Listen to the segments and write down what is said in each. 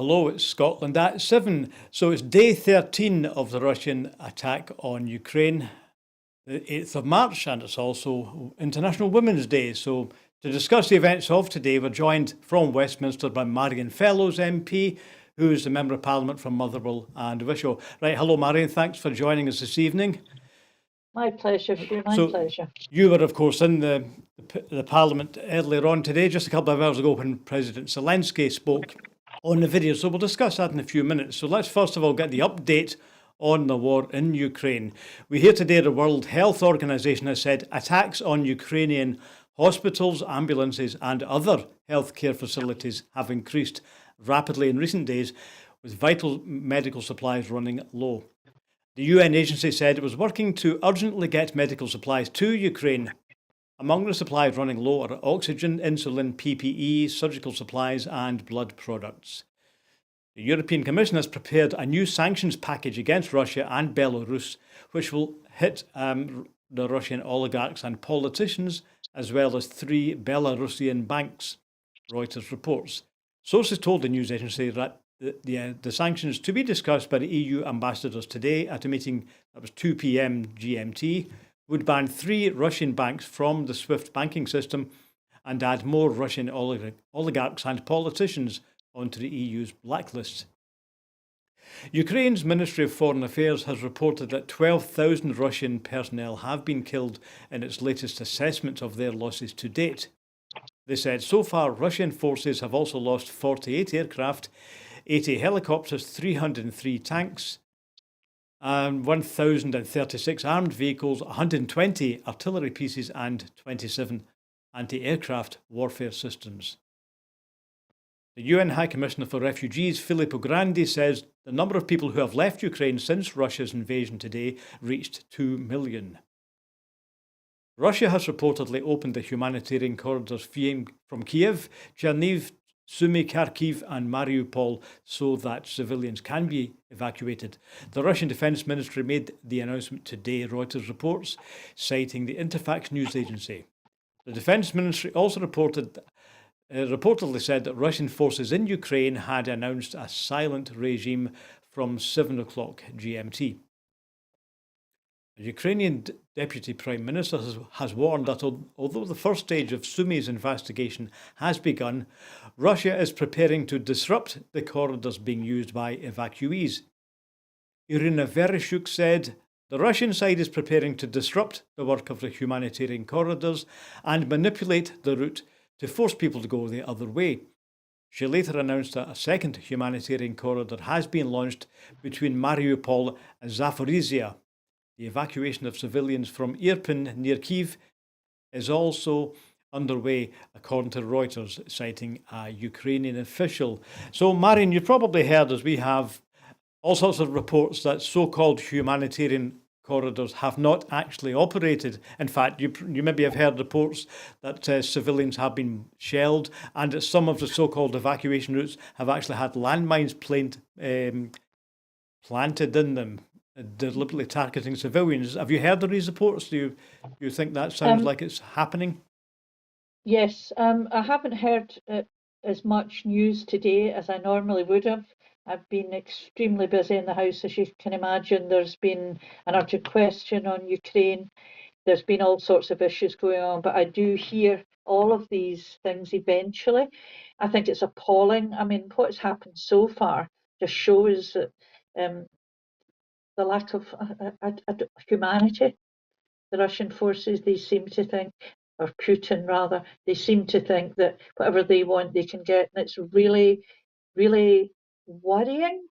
hello, it's Scotland at 7. So it's day 13 of the Russian attack on Ukraine, the 8th of March, and it's also International Women's Day. So to discuss the events of today, we're joined from Westminster by Marion Fellows MP, who is the Member of Parliament from Motherwell and Wishaw. Right, hello Marion, thanks for joining us this evening. My pleasure, Hugh, my pleasure. You were, of course, in the Parliament earlier on today, just a couple of hours ago, when President Zelensky spoke on the video. So we'll discuss that in a few minutes. So let's first of all get the update on the war in Ukraine. We hear today the World Health Organization has said attacks on Ukrainian hospitals, ambulances and other healthcare facilities have increased rapidly in recent days, with vital medical supplies running low. The UN agency said it was working to urgently get medical supplies to Ukraine. Among the supplies running low are oxygen, insulin, PPE, surgical supplies and blood products. The European Commission has prepared a new sanctions package against Russia and Belarus, which will hit the Russian oligarchs and politicians, as well as 3 Belarusian banks, Reuters reports. Sources told the news agency that the sanctions to be discussed by the EU ambassadors today at a meeting that was 2 p.m. GMT would ban 3 Russian banks from the SWIFT banking system and add more Russian oligarchs and politicians onto the EU's blacklist. Ukraine's Ministry of Foreign Affairs has reported that 12,000 Russian personnel have been killed in its latest assessment of their losses to date. They said so far Russian forces have also lost 48 aircraft, 80 helicopters, 303 tanks, and 1,036 armed vehicles, 120 artillery pieces and 27 anti-aircraft warfare systems. The UN High Commissioner for Refugees, Filippo Grandi, says the number of people who have left Ukraine since Russia's invasion today reached 2 million. Russia has reportedly opened the humanitarian corridors from Kiev, Cherniv, Sumy, Kharkiv and Mariupol so that civilians can be evacuated. The Russian Defence Ministry made the announcement today, Reuters reports, citing the Interfax news agency. The Defence Ministry also reportedly said that Russian forces in Ukraine had announced a silent regime from 7 o'clock GMT. The Ukrainian Deputy Prime Minister has warned that although the first stage of Sumy's investigation has begun, Russia is preparing to disrupt the corridors being used by evacuees. Irina Vereshchuk said the Russian side is preparing to disrupt the work of the humanitarian corridors and manipulate the route to force people to go the other way. She later announced that a second humanitarian corridor has been launched between Mariupol and Zaporizhia. The evacuation of civilians from Irpin near Kyiv is also underway, according to Reuters, citing a Ukrainian official. So, Marion, you've probably heard, as we have, all sorts of reports that so-called humanitarian corridors have not actually operated. In fact, you maybe have heard reports that civilians have been shelled and that some of the so-called evacuation routes have actually had landmines planted in them, deliberately targeting civilians. Have you heard of these reports? Do you think that sounds like it's happening? Yes, I haven't heard as much news today as I normally would have. I've been extremely busy in the House, as you can imagine. There's been an urgent question on Ukraine. There's been all sorts of issues going on, but I do hear all of these things eventually. I think it's appalling. I mean, what has happened so far just shows that the lack of humanity. The Russian forces, they seem to think, or Putin rather, they seem to think that whatever they want they can get. And it's really, really worrying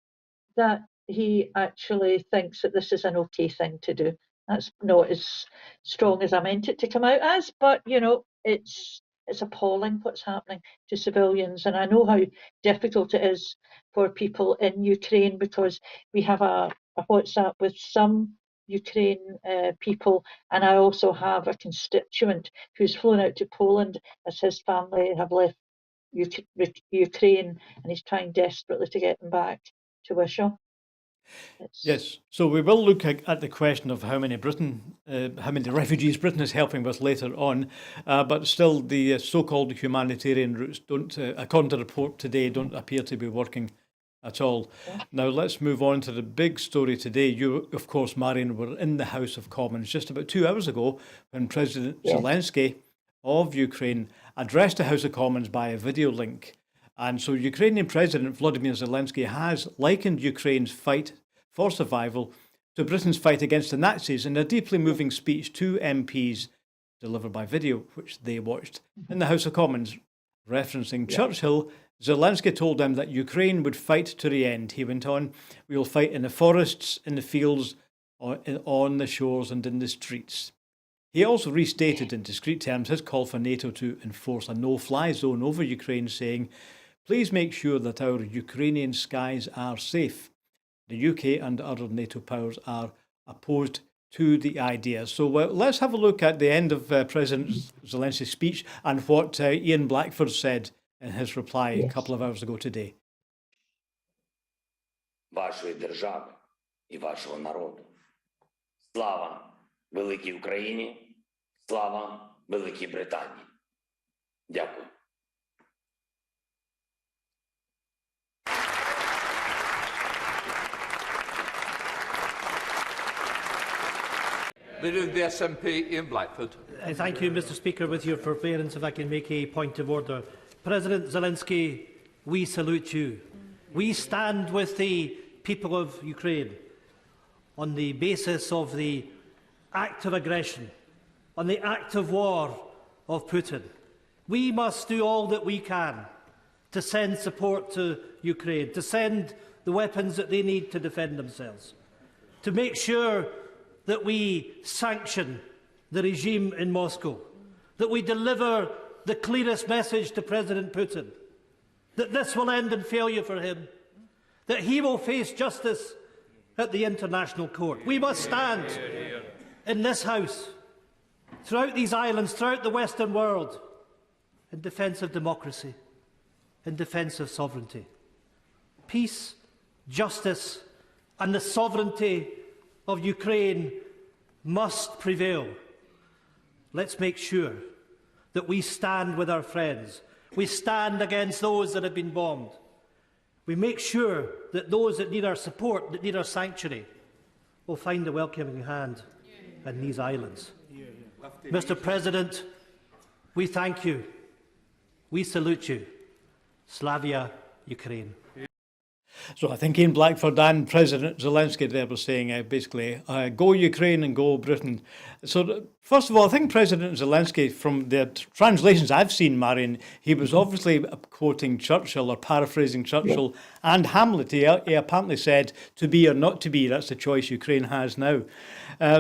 that he actually thinks that this is an okay thing to do. That's not as strong as I meant it to come out as, but you know, it's appalling what's happening to civilians. And I know how difficult it is for people in Ukraine, because we have a WhatsApp with some Ukraine people, and I also have a constituent who's flown out to Poland as his family have left Ukraine, and he's trying desperately to get them back to Wishaw. Yes, so we will look at the question of how many refugees Britain is helping with later on, but still the so-called humanitarian routes don't, according to the report today, don't appear to be working at all. Now let's move on to the big story today. You, of course, Marion, were in the House of Commons just about 2 hours ago when President Zelensky of Ukraine addressed the House of Commons by a video link. And so Ukrainian President Volodymyr Zelensky has likened Ukraine's fight for survival to Britain's fight against the Nazis in a deeply moving speech to MPs delivered by video, which they watched in the House of Commons. Referencing Churchill, Zelensky told them that Ukraine would fight to the end. He went on, "We will fight in the forests, in the fields, on the shores and in the streets." He also restated in discreet terms his call for NATO to enforce a no-fly zone over Ukraine, saying, "Please make sure that our Ukrainian skies are safe." The UK and other NATO powers are opposed to the idea. So let's have a look at the end of President Zelensky's speech and what Ian Blackford said in his reply a couple of hours ago today. Вашої держави і вашого народу. Слава великій Україні, слава Великій Британії. Дякую. Leader of the SNP, Ian Blackford. Thank you, Mr Speaker. With your forbearance, if I can make a point of order. President Zelensky, we salute you. We stand with the people of Ukraine on the basis of the act of aggression, on the act of war of Putin. We must do all that we can to send support to Ukraine, to send the weapons that they need to defend themselves, to make sure that we sanction the regime in Moscow, that we deliver the clearest message to President Putin, that this will end in failure for him, that he will face justice at the International Court. We must stand in this House, throughout these islands, throughout the Western world, in defence of democracy, in defence of sovereignty. Peace, justice and the sovereignty of Ukraine must prevail. Let's make sure that we stand with our friends. We stand against those that have been bombed. We make sure that those that need our support, that need our sanctuary, will find a welcoming hand in these islands. Mr President, we thank you. We salute you. Slavia, Ukraine. So I think Ian Blackford and President Zelensky there were saying basically, go Ukraine and go Britain. So first of all, I think President Zelensky, from the translations I've seen, Marion, he was obviously quoting Churchill or paraphrasing Churchill and Hamlet. He apparently said, to be or not to be, that's the choice Ukraine has now.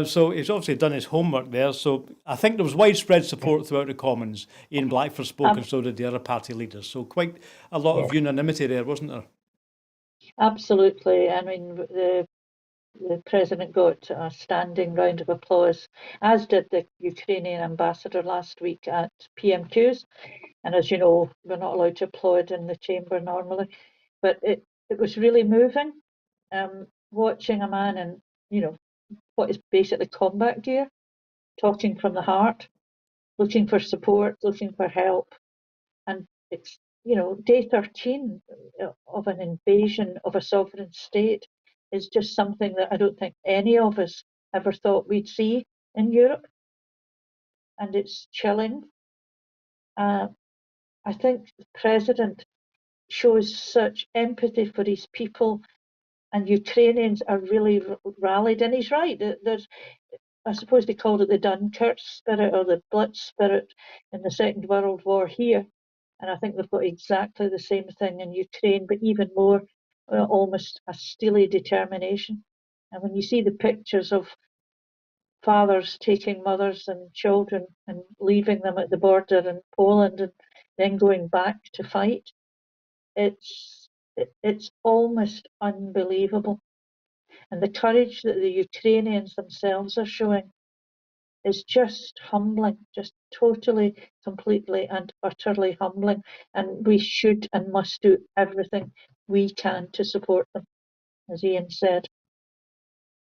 So he's obviously done his homework there. So I think there was widespread support throughout the Commons. Ian Blackford spoke and so did the other party leaders. So quite a lot of unanimity there, wasn't there? Absolutely. I mean, the President got a standing round of applause, as did the Ukrainian ambassador last week at PMQs. And as you know, we're not allowed to applaud in the chamber normally, but it was really moving, watching a man in, what is basically combat gear, talking from the heart, looking for support, looking for help. And it's, day 13 of an invasion of a sovereign state is just something that I don't think any of us ever thought we'd see in Europe. And it's chilling. I think the President shows such empathy for these people, and Ukrainians are really rallied. And he's right. There's, I suppose they called it the Dunkirk spirit or the Blitz spirit in the Second World War here. And I think they've got exactly the same thing in Ukraine, but even more, almost a steely determination. And when you see the pictures of fathers taking mothers and children and leaving them at the border in Poland and then going back to fight, it's almost unbelievable. And the courage that the Ukrainians themselves are showing is just humbling, just totally, completely and utterly humbling. And we should and must do everything we can to support them, as Ian said.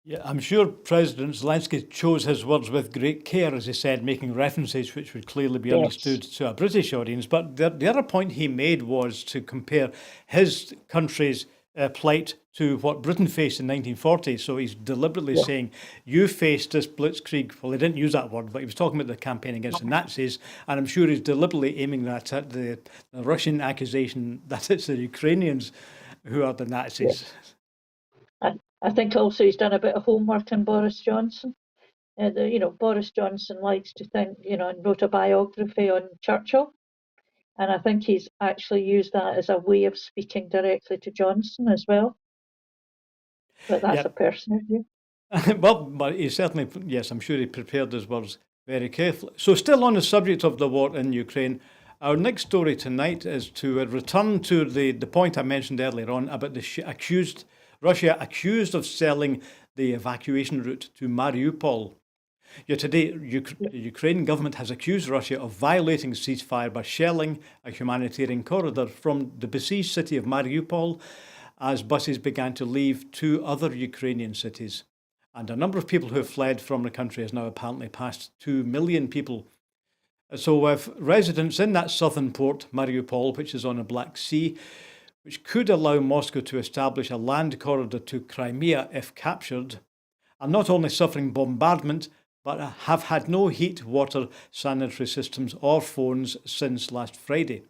Yeah, I'm sure President Zelensky chose his words with great care, as he said, making references which would clearly be understood to a British audience. But the other point he made was to compare his country's plight to what Britain faced in 1940. So he's deliberately saying, you faced this blitzkrieg. Well, he didn't use that word, but he was talking about the campaign against the Nazis. And I'm sure he's deliberately aiming that at the Russian accusation that it's the Ukrainians who are the Nazis. I think also he's done a bit of homework on Boris Johnson. Boris Johnson likes to think, and wrote a biography on Churchill. And I think he's actually used that as a way of speaking directly to Johnson as well. But that's a personal view. Well, but he certainly, yes, I'm sure he prepared his words very carefully. So still on the subject of the war in Ukraine, our next story tonight is to return to the point I mentioned earlier on about the Russia accused of selling the evacuation route to Mariupol. Today, the Ukrainian government has accused Russia of violating ceasefire by shelling a humanitarian corridor from the besieged city of Mariupol as buses began to leave two other Ukrainian cities. And a number of people who have fled from the country has now apparently passed 2 million people. So residents in that southern port, Mariupol, which is on the Black Sea, which could allow Moscow to establish a land corridor to Crimea if captured, are not only suffering bombardment, but have had no heat, water, sanitary systems or phones since last Friday.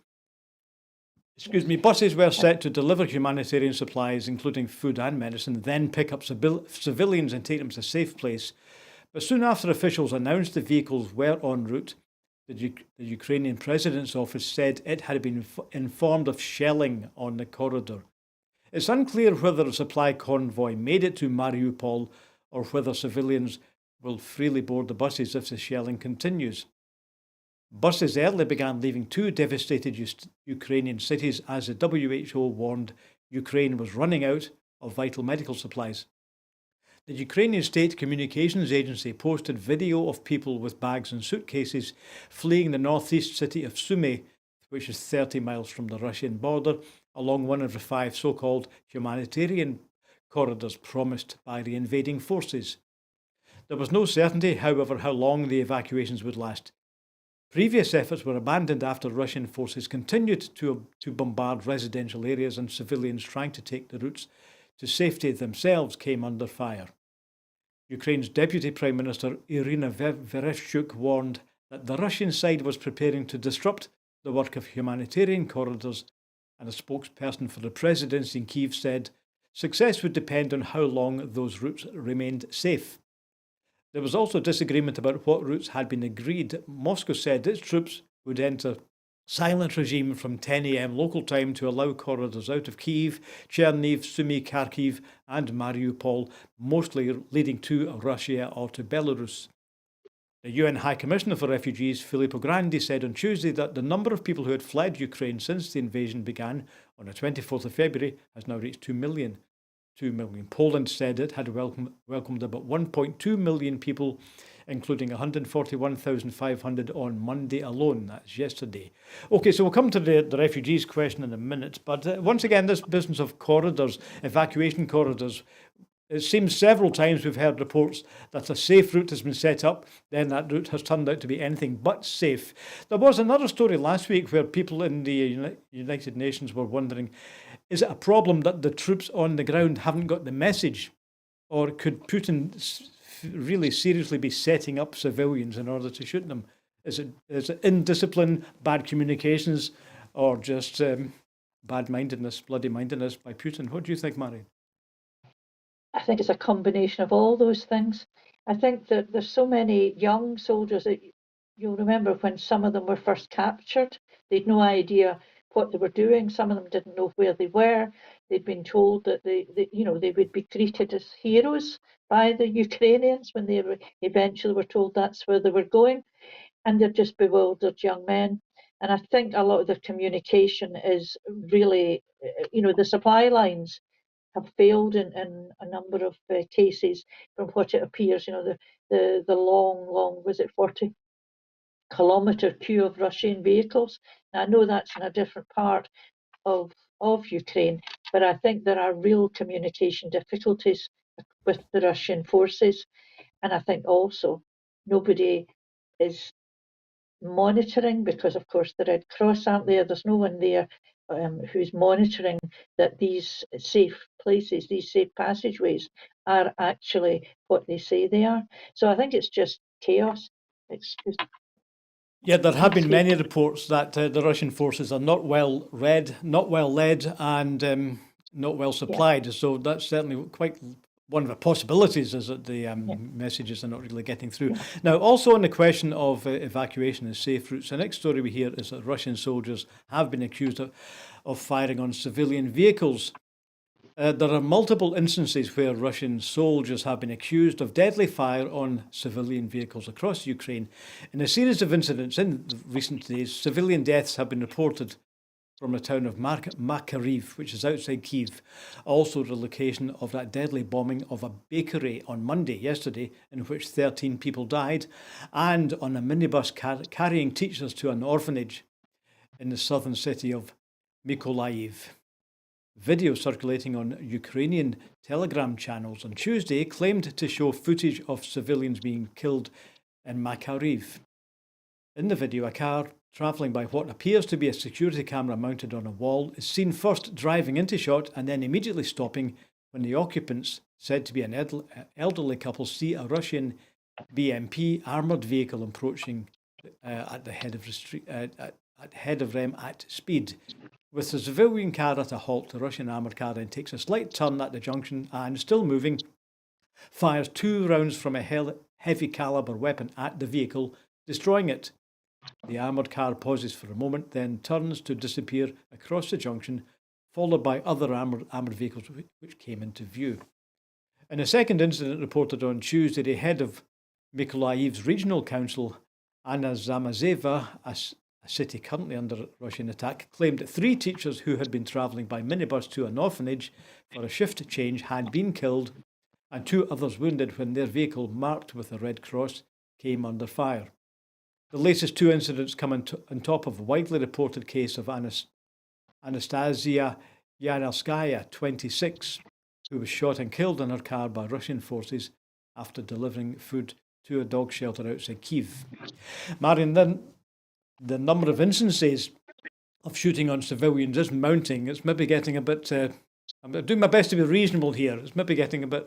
Buses were set to deliver humanitarian supplies, including food and medicine, then pick up civilians and take them to a safe place. But soon after officials announced the vehicles were en route, the Ukrainian president's office said it had been informed of shelling on the corridor. It's unclear whether a supply convoy made it to Mariupol or whether civilians will freely board the buses if the shelling continues. Buses early began leaving two devastated Ukrainian cities as the WHO warned Ukraine was running out of vital medical supplies. The Ukrainian State Communications Agency posted video of people with bags and suitcases fleeing the northeast city of Sumy, which is 30 miles from the Russian border, along one of the 5 so-called humanitarian corridors promised by the invading forces. There was no certainty, however, how long the evacuations would last. Previous efforts were abandoned after Russian forces continued to bombard residential areas, and civilians trying to take the routes to safety themselves came under fire. Ukraine's Deputy Prime Minister Irina Vereshchuk warned that the Russian side was preparing to disrupt the work of humanitarian corridors, and a spokesperson for the presidency in Kyiv said success would depend on how long those routes remained safe. There was also disagreement about what routes had been agreed. Moscow said its troops would enter silent regime from 10 a.m. local time to allow corridors out of Kyiv, Cherniv, Sumy, Kharkiv and Mariupol, mostly leading to Russia or to Belarus. The UN High Commissioner for Refugees, Filippo Grandi, said on Tuesday that the number of people who had fled Ukraine since the invasion began on the 24th of February has now reached 2 million. 2 million. Poland said it had welcomed about 1.2 million people, including 141,500 on Monday alone. That's yesterday. Okay, so we'll come to the refugees question in a minute. But once again, this business of corridors, evacuation corridors, it seems several times we've heard reports that a safe route has been set up, then that route has turned out to be anything but safe. There was another story last week where people in the United Nations were wondering, is it a problem that the troops on the ground haven't got the message? Or could Putin really seriously be setting up civilians in order to shoot them? Is it indiscipline, bad communications, or just bad-mindedness, bloody-mindedness by Putin? What do you think, Marion? I think it's a combination of all those things. I think that there's so many young soldiers that you'll remember when some of them were first captured, they'd no idea what they were doing. Some of them didn't know where they were. They'd been told that they would be treated as heroes by the Ukrainians when they eventually were told that's where they were going. And they're just bewildered young men. And I think a lot of the communication is really, the supply lines have failed in a number of cases from what it appears. The long, was it 40-kilometre queue of Russian vehicles. Now, I know that's in a different part of Ukraine, but I think there are real communication difficulties with the Russian forces. And I think also nobody is monitoring, because of course the Red Cross aren't there, there's no one there who's monitoring that these safe places, these safe passageways are actually what they say they are. So I think it's just chaos. Yeah, there have been many reports that the Russian forces are not well read, not well led, and not well supplied. So that's certainly quite one of the possibilities, is that the messages are not really getting through. Now, also on the question of evacuation and safe routes, the next story we hear is that Russian soldiers have been accused of firing on civilian vehicles. There are multiple instances where Russian soldiers have been accused of deadly fire on civilian vehicles across Ukraine. In a series of incidents in recent days, civilian deaths have been reported from the town of Makariv, which is outside Kyiv. Also the location of that deadly bombing of a bakery on Monday, yesterday, in which 13 people died, and on a minibus carrying teachers to an orphanage in the southern city of Mykolaiv. Video circulating on Ukrainian Telegram channels on Tuesday claimed to show footage of civilians being killed in Makariv. In the video, a car travelling by what appears to be a security camera mounted on a wall is seen first driving into shot and then immediately stopping when the occupants, said to be an elderly couple, see a Russian BMP armoured vehicle approaching at the head of them at speed. With the civilian car at a halt, the Russian armoured car then takes a slight turn at the junction and, still moving, fires 2 rounds from a heavy caliber weapon at the vehicle, destroying it. The armoured car pauses for a moment, then turns to disappear across the junction, followed by other armoured vehicles which came into view. In a second incident reported on Tuesday, the head of Mykolaiv's regional council, Anna Zamazeva, a city currently under Russian attack, claimed that 3 teachers who had been travelling by minibus to an orphanage for a shift change had been killed and 2 others wounded when their vehicle, marked with a Red Cross, came under fire. The latest 2 incidents come on top of a widely reported case of Anastasia Yanelskaya, 26, who was shot and killed in her car by Russian forces after delivering food to a dog shelter outside Kyiv. Marion, then, the number of instances of shooting on civilians is mounting. It's maybe getting a bit... I'm doing my best to be reasonable here. It's maybe getting a bit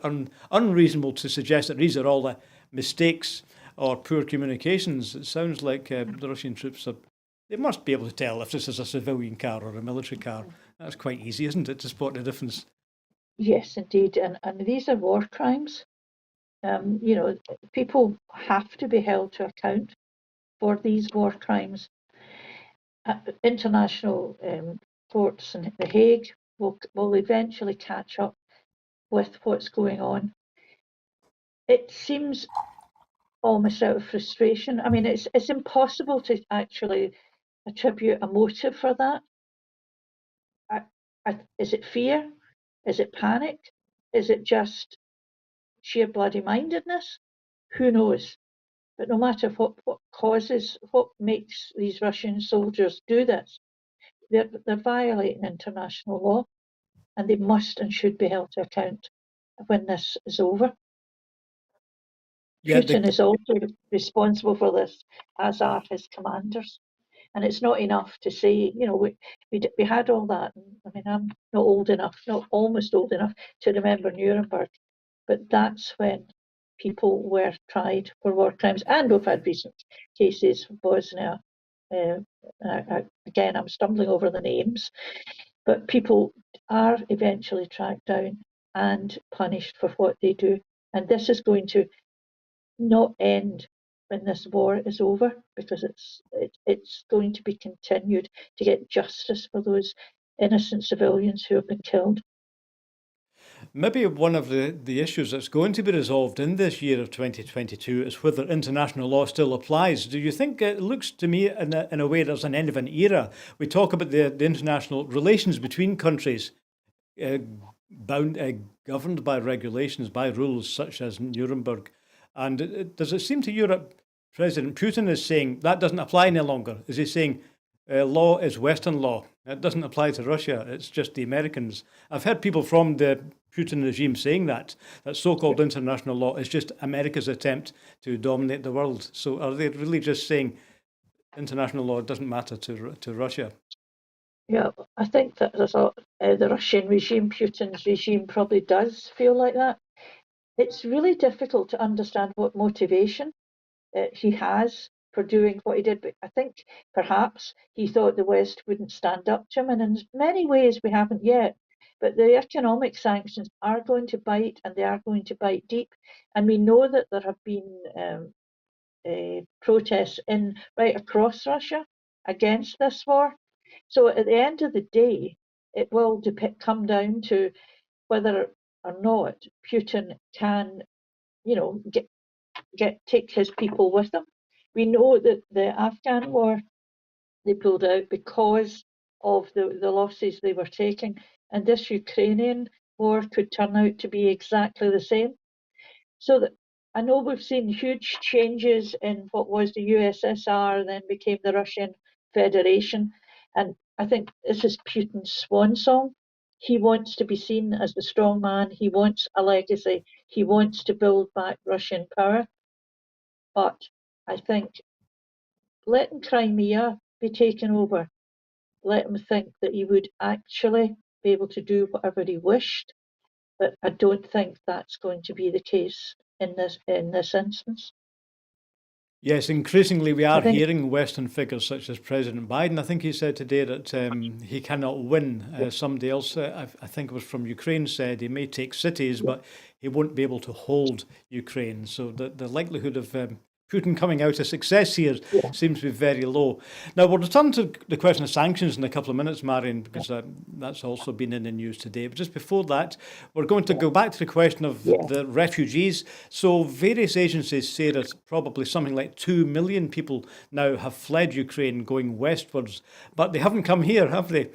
unreasonable to suggest that these are all the mistakes or poor communications. It sounds like the Russian troops they must be able to tell if this is a civilian car or a military car. That's quite easy, isn't it, to spot the difference? Yes, indeed. And these are war crimes. People have to be held to account for these war crimes. International courts in The Hague will eventually catch up with what's going on. It seems almost out of frustration. I mean, it's impossible to actually attribute a motive for that. Is it fear? Is it panic? Is it just sheer bloody mindedness? Who knows? But no matter what makes these Russian soldiers do this, they're violating international law, and they must and should be held to account when this is over. Yeah, Putin is also responsible for this, as are his commanders. And it's not enough to say, we had all that. I mean, I'm not almost old enough to remember Nuremberg, but that's when people were tried for war crimes. And we've had recent cases, Bosnia. Again, I'm stumbling over the names, but people are eventually tracked down and punished for what they do. And this is going to not end when this war is over, because it's going to be continued to get justice for those innocent civilians who have been killed. Maybe one of the issues that's going to be resolved in this year of 2022 is whether international law still applies. Do you think it looks to me in a way there's an end of an era? We talk about the international relations between countries governed by regulations, by rules such as Nuremberg. And does it seem to you that President Putin is saying that doesn't apply any longer? Is he saying law is Western law? It doesn't apply to Russia. It's just the Americans. I've heard people from the Putin regime saying that so-called international law is just America's attempt to dominate the world. So are they really just saying international law doesn't matter to Russia. Yeah, I think that the Russian regime, Putin's regime, probably does feel like that. It's really difficult to understand what motivation he has for doing what he did. But I think perhaps he thought the West wouldn't stand up to him, and in many ways we haven't yet. But the economic sanctions are going to bite, and they are going to bite deep. And we know that there have been protests right across Russia against this war. So at the end of the day, it will come down to whether or not Putin can, take his people with him. We know that the Afghan war, they pulled out because of the losses they were taking, and this Ukrainian war could turn out to be exactly the same. So that I know we've seen huge changes in what was the USSR, then became the Russian Federation, and I think this is Putin's swan song. He wants to be seen as the strong man. He wants a legacy. He wants to build back Russian power. But I think letting Crimea be taken over, let him think that he would actually be able to do whatever he wished. But I don't think that's going to be the case in this instance. Yes, increasingly we I are think hearing Western figures such as President Biden. I think he said today that he cannot win. Somebody else, I think it was from Ukraine, said he may take cities, but he won't be able to hold Ukraine. So the likelihood of Putin coming out a success here seems to be very low. Now, we'll return to the question of sanctions in a couple of minutes, Marion, because that's also been in the news today. But just before that, we're going to go back to the question of the refugees. So various agencies say that probably something like 2 million people now have fled Ukraine going westwards, but they haven't come here, have they?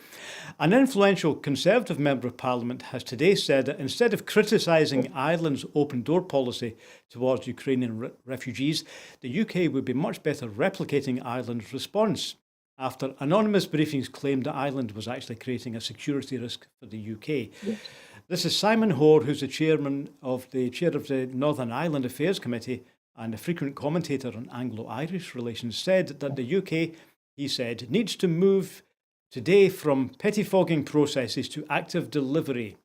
An influential Conservative member of Parliament has today said that instead of criticising Ireland's open door policy towards Ukrainian refugees, the UK would be much better replicating Ireland's response after anonymous briefings claimed that Ireland was actually creating a security risk for the UK. Yes. This is Simon Hoare, who's the chair of the Northern Ireland Affairs Committee and a frequent commentator on Anglo-Irish relations, said that the UK, he said, needs to move today from pettifogging processes to active delivery.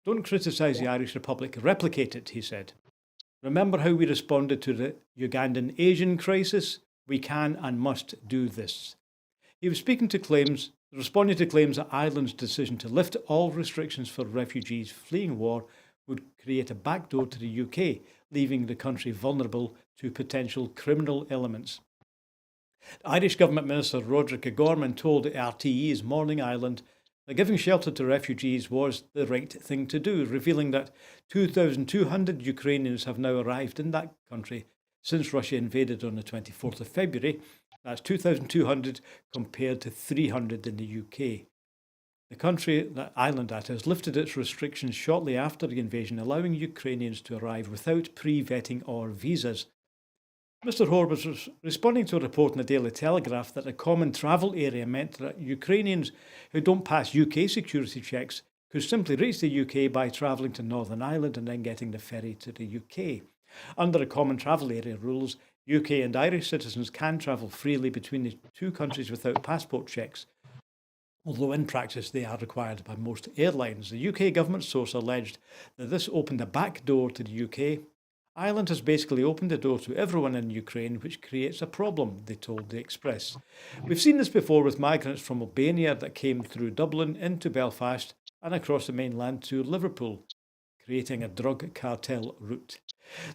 Don't criticise the Irish Republic, replicate it, he said. Remember how we responded to the Ugandan Asian crisis? We can and must do this. He was responding to claims that Ireland's decision to lift all restrictions for refugees fleeing war would create a backdoor to the UK, leaving the country vulnerable to potential criminal elements. Irish Government Minister Roderick O'Gorman told RTE's Morning Ireland that giving shelter to refugees was the right thing to do, revealing that 2,200 Ukrainians have now arrived in that country since Russia invaded on the 24th of February. That's 2,200 compared to 300 in the UK. The country, that island that has lifted its restrictions shortly after the invasion, allowing Ukrainians to arrive without pre-vetting or visas. Mr. Hoare was responding to a report in the Daily Telegraph that a common travel area meant that Ukrainians who don't pass UK security checks could simply reach the UK by travelling to Northern Ireland and then getting the ferry to the UK. Under the common travel area rules, UK and Irish citizens can travel freely between the two countries without passport checks, although in practice they are required by most airlines. The UK government source alleged that this opened a back door to the UK. Ireland has basically opened the door to everyone in Ukraine, which creates a problem, they told the Express. We've seen this before with migrants from Albania that came through Dublin into Belfast and across the mainland to Liverpool, creating a drug cartel route.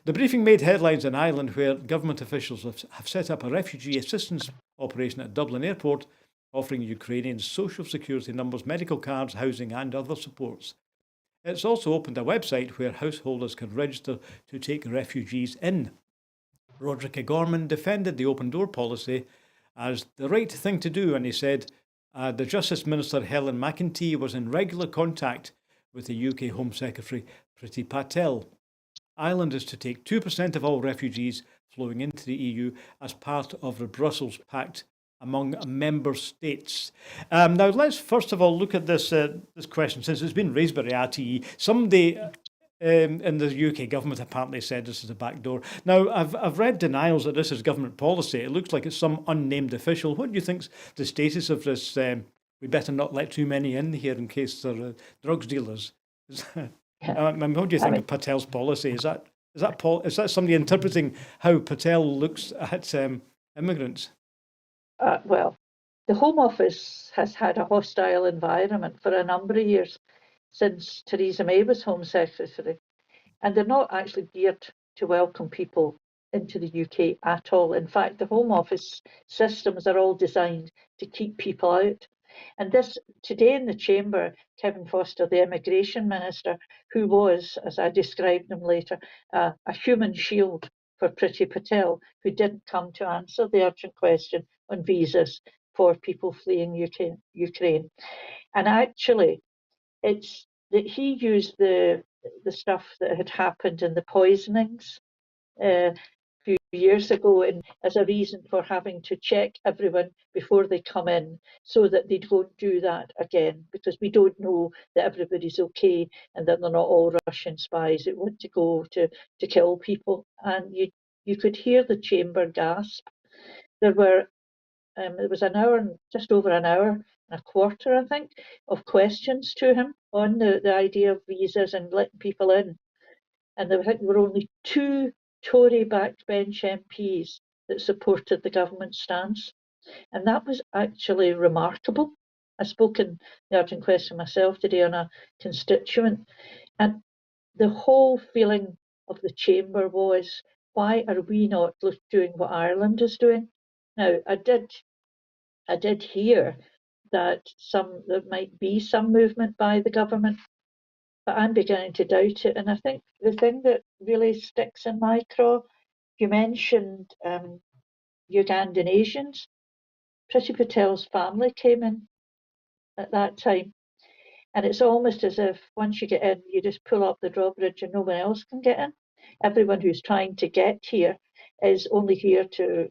The briefing made headlines in Ireland, where government officials have set up a refugee assistance operation at Dublin Airport, offering Ukrainians social security numbers, medical cards, housing and other supports. It's also opened a website where householders can register to take refugees in. Roderick O'Gorman defended the open door policy as the right thing to do, and he said the Justice Minister Helen McEntee was in regular contact with the UK Home Secretary Priti Patel. Ireland is to take 2% of all refugees flowing into the EU as part of the Brussels Pact among member states. Now, let's first of all look at this question, since it's been raised by the RTE. Somebody And the UK government apparently said this is a backdoor. Now, I've read denials that this is government policy. It looks like it's some unnamed official. What do you think's the status of this? We better not let too many in here in case they're drugs dealers. What do you think of Patel's policy? Is that somebody interpreting how Patel looks at immigrants? Well, the Home Office has had a hostile environment for a number of years since Theresa May was Home Secretary, and they're not actually geared to welcome people into the UK at all. In fact, the Home Office systems are all designed to keep people out. And this today in the chamber, Kevin Foster, the Immigration Minister, who was, as I described him later, a human shield for Priti Patel, who didn't come to answer the urgent question on visas for people fleeing Ukraine. And actually, it's that he used the stuff that had happened in the poisonings a few years ago as a reason for having to check everyone before they come in, so that they don't do that again, because we don't know that everybody's okay and that they're not all Russian spies that want to go to kill people. And you could hear the chamber gasp. There was an hour, just over an hour and a quarter, I think, of questions to him on the idea of visas and letting people in. And there were only 2 Tory backbench MPs that supported the government stance. And that was actually remarkable. I spoke in the urgent question myself today on a constituent, and the whole feeling of the chamber was, why are we not doing what Ireland is doing? Now, I did hear that there might be some movement by the government, but I'm beginning to doubt it. And I think the thing that really sticks in my craw, you mentioned Ugandan Asians. Priti Patel's family came in at that time. And it's almost as if once you get in, you just pull up the drawbridge and no one else can get in. Everyone who's trying to get here is only here to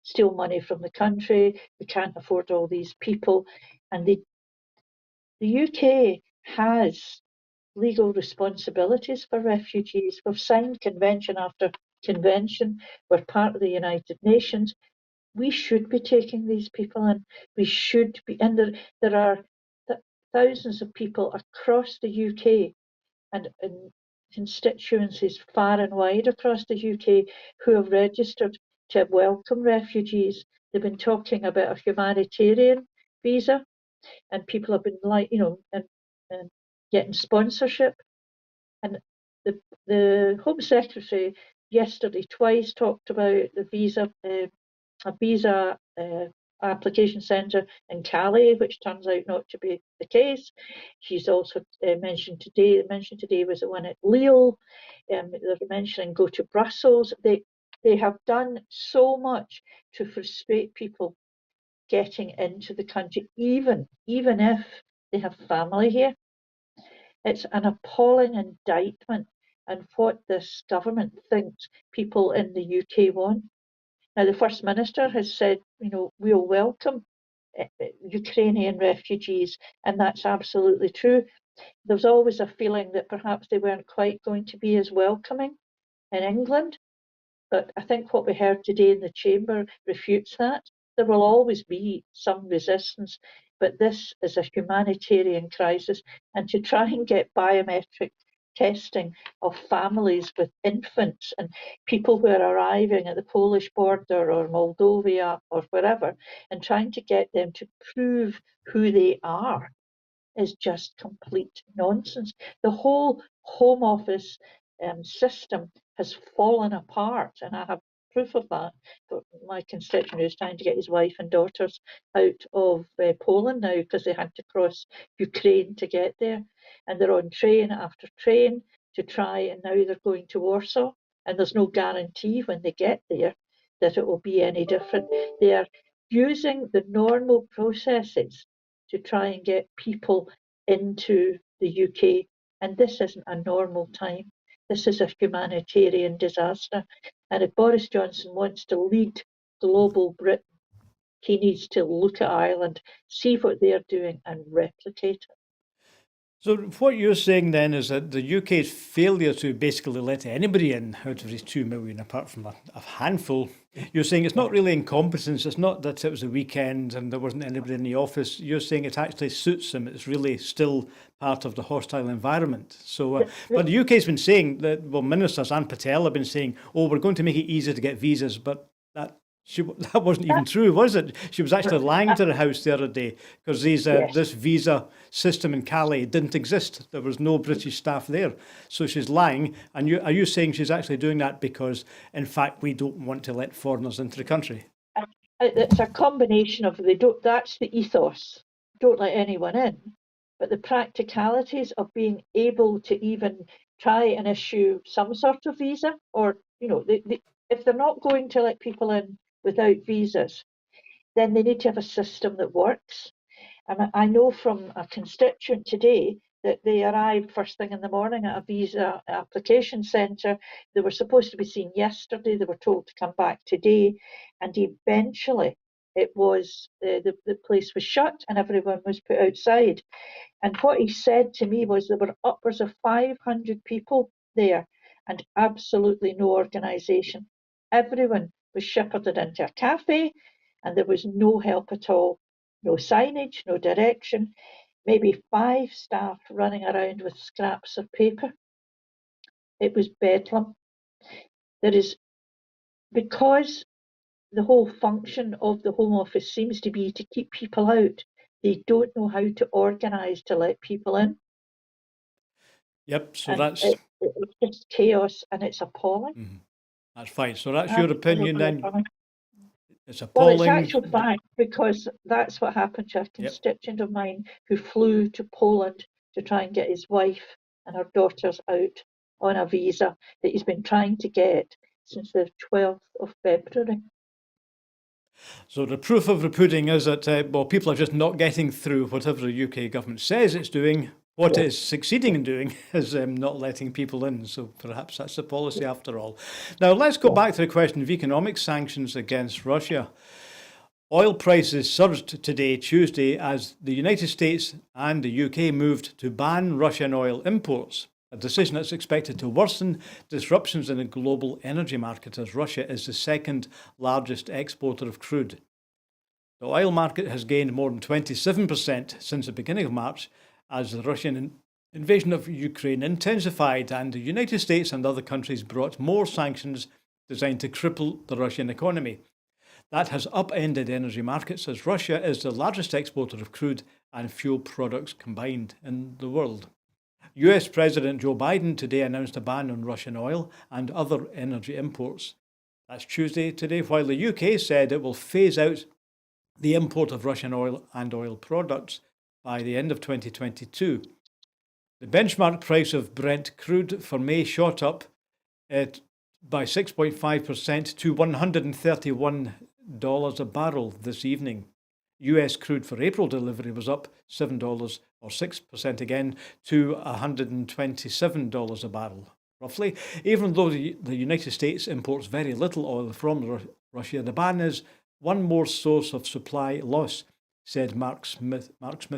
steal money from the country. We can't afford all these people. And the UK has legal responsibilities for refugees. We've signed convention after convention. We're part of the United Nations. We should be taking these people in. We should be, and there are thousands of people across the UK and in constituencies far and wide across the UK who have registered to welcome refugees. They've been talking about a humanitarian visa, and people have been and getting sponsorship. And the Home Secretary yesterday twice talked about the visa, a visa application centre in Calais, which turns out not to be the case. She's also mentioned today was the one at Lille. They're mentioning go to Brussels. They have done so much to frustrate people getting into the country, even if they have family here. It's an appalling indictment on what this government thinks people in the UK want. Now, the First Minister has said, we'll welcome Ukrainian refugees, and that's absolutely true. There's always a feeling that perhaps they weren't quite going to be as welcoming in England, but I think what we heard today in the chamber refutes that. There will always be some resistance, but this is a humanitarian crisis, and to try and get biometric testing of families with infants and people who are arriving at the Polish border or Moldova or wherever, and trying to get them to prove who they are is just complete nonsense. The whole Home Office system has fallen apart, and I have proof of that. But my constituent is trying to get his wife and daughters out of Poland now because they had to cross Ukraine to get there, and they're on train after train to try, and now they're going to Warsaw, and there's no guarantee when they get there that it will be any different. They are using the normal processes to try and get people into the UK, and this isn't a normal time. This is a humanitarian disaster. And if Boris Johnson wants to lead global Britain, he needs to look at Ireland, see what they're doing, and replicate it. So what you're saying then is that the UK's failure to basically let anybody in out of these 2 million, apart from a handful, you're saying it's not really incompetence. It's not that it was a weekend and there wasn't anybody in the office. You're saying it actually suits them. It's really still part of the hostile environment. So, but the UK's been saying that, well, ministers and Patel have been saying, oh, we're going to make it easier to get visas, but that wasn't even true, was it? She was actually lying to the House the other day because this visa system in Calais didn't exist. There was no British staff there. So she's lying. And are you saying she's actually doing that because, in fact, we don't want to let foreigners into the country? It's a combination of that's the ethos. Don't let anyone in. But the practicalities of being able to even try and issue some sort of visa, or, if they're not going to let people in without visas, then they need to have a system that works. And I know from a constituent today that they arrived first thing in the morning at a visa application centre. They were supposed to be seen yesterday. They were told to come back today. And eventually it was, the place was shut and everyone was put outside. And what he said to me was there were upwards of 500 people there and absolutely no organisation. Everyone was shepherded into a cafe and there was no help at all. No signage, no direction, maybe 5 staff running around with scraps of paper. It was bedlam. Because the whole function of the Home Office seems to be to keep people out, they don't know how to organise to let people in. Yep, so And that's... it's just chaos and it's appalling. That's fine. So that's your opinion then? It's Well, it's appalling. actual fact because that's what happened to a constituent of mine who flew to Poland to try and get his wife and her daughters out on a visa that he's been trying to get since the 12th of February. So the proof of the pudding is that, people are just not getting through whatever the UK government says it's doing. What it is succeeding in doing is not letting people in. So perhaps that's the policy after all. Now, let's go back to the question of economic sanctions against Russia. Oil prices surged today, Tuesday, as the United States and the UK moved to ban Russian oil imports, a decision that's expected to worsen disruptions in the global energy market as Russia is the second largest exporter of crude. The oil market has gained more than 27% since the beginning of March as the Russian invasion of Ukraine intensified and the United States and other countries brought more sanctions designed to cripple the Russian economy. That has upended energy markets as Russia is the largest exporter of crude and fuel products combined in the world. US President Joe Biden today announced a ban on Russian oil and other energy imports. That's Tuesday today, while the UK said it will phase out the import of Russian oil and oil products by the end of 2022. The benchmark price of Brent crude for May shot up by 6.5% to $131 a barrel this evening. US crude for April delivery was up $7 or 6% again to $127 a barrel, roughly. Even though the United States imports very little oil from Russia, the ban is one more source of supply loss, said Mark Smith,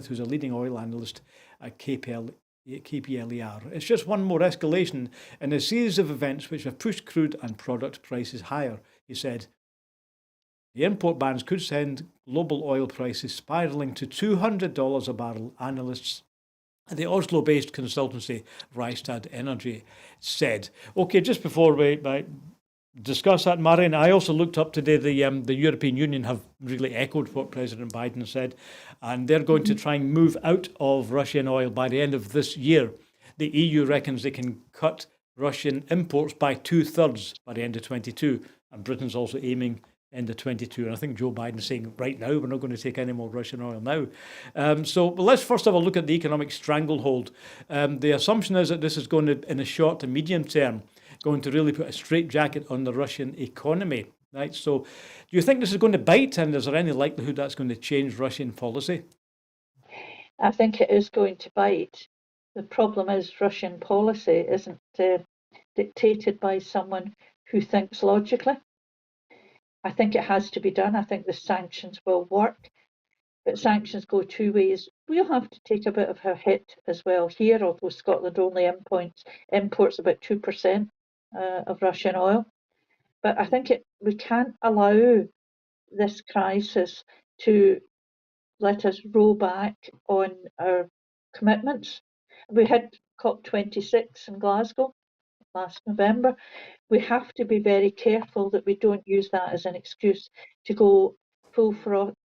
who's a leading oil analyst at KPLER. It's just one more escalation in a series of events which have pushed crude and product prices higher, he said. The import bans could send global oil prices spiralling to $200 a barrel, analysts at the Oslo-based consultancy Rystad Energy said. Okay, just before we discuss that, Marion, I also looked up today, the European Union have really echoed what President Biden said, and they're going to try and move out of Russian oil by the end of this year. The EU reckons they can cut Russian imports by 2/3 by the end of 22, and Britain's also aiming end of 22. And I think Joe Biden's saying right now, we're not going to take any more Russian oil now. So let's first of all look at the economic stranglehold. The assumption is that this is going to, in the short to medium term, going to really put a straitjacket on the Russian economy. Right? So do you think this is going to bite, and is there any likelihood that's going to change Russian policy? I think it is going to bite. The problem is Russian policy isn't dictated by someone who thinks logically. I think it has to be done. I think the sanctions will work. But sanctions go two ways. We'll have to take a bit of a hit as well here, although Scotland only imports about 2% of Russian oil. But I think we can't allow this crisis to let us roll back on our commitments. We had COP26 in Glasgow last November. We have to be very careful that we don't use that as an excuse to go full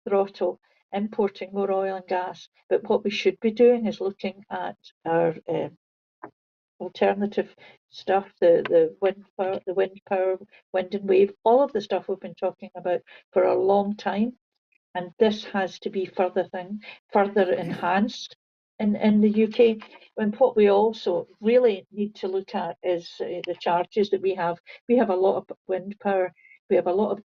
throttle importing more oil and gas. But what we should be doing is looking at our alternative stuff, the wind power, wind and wave, all of the stuff we've been talking about for a long time. And this has to be further enhanced in the UK. And what we also really need to look at is the charges that we have. We have a lot of wind power. We have a lot of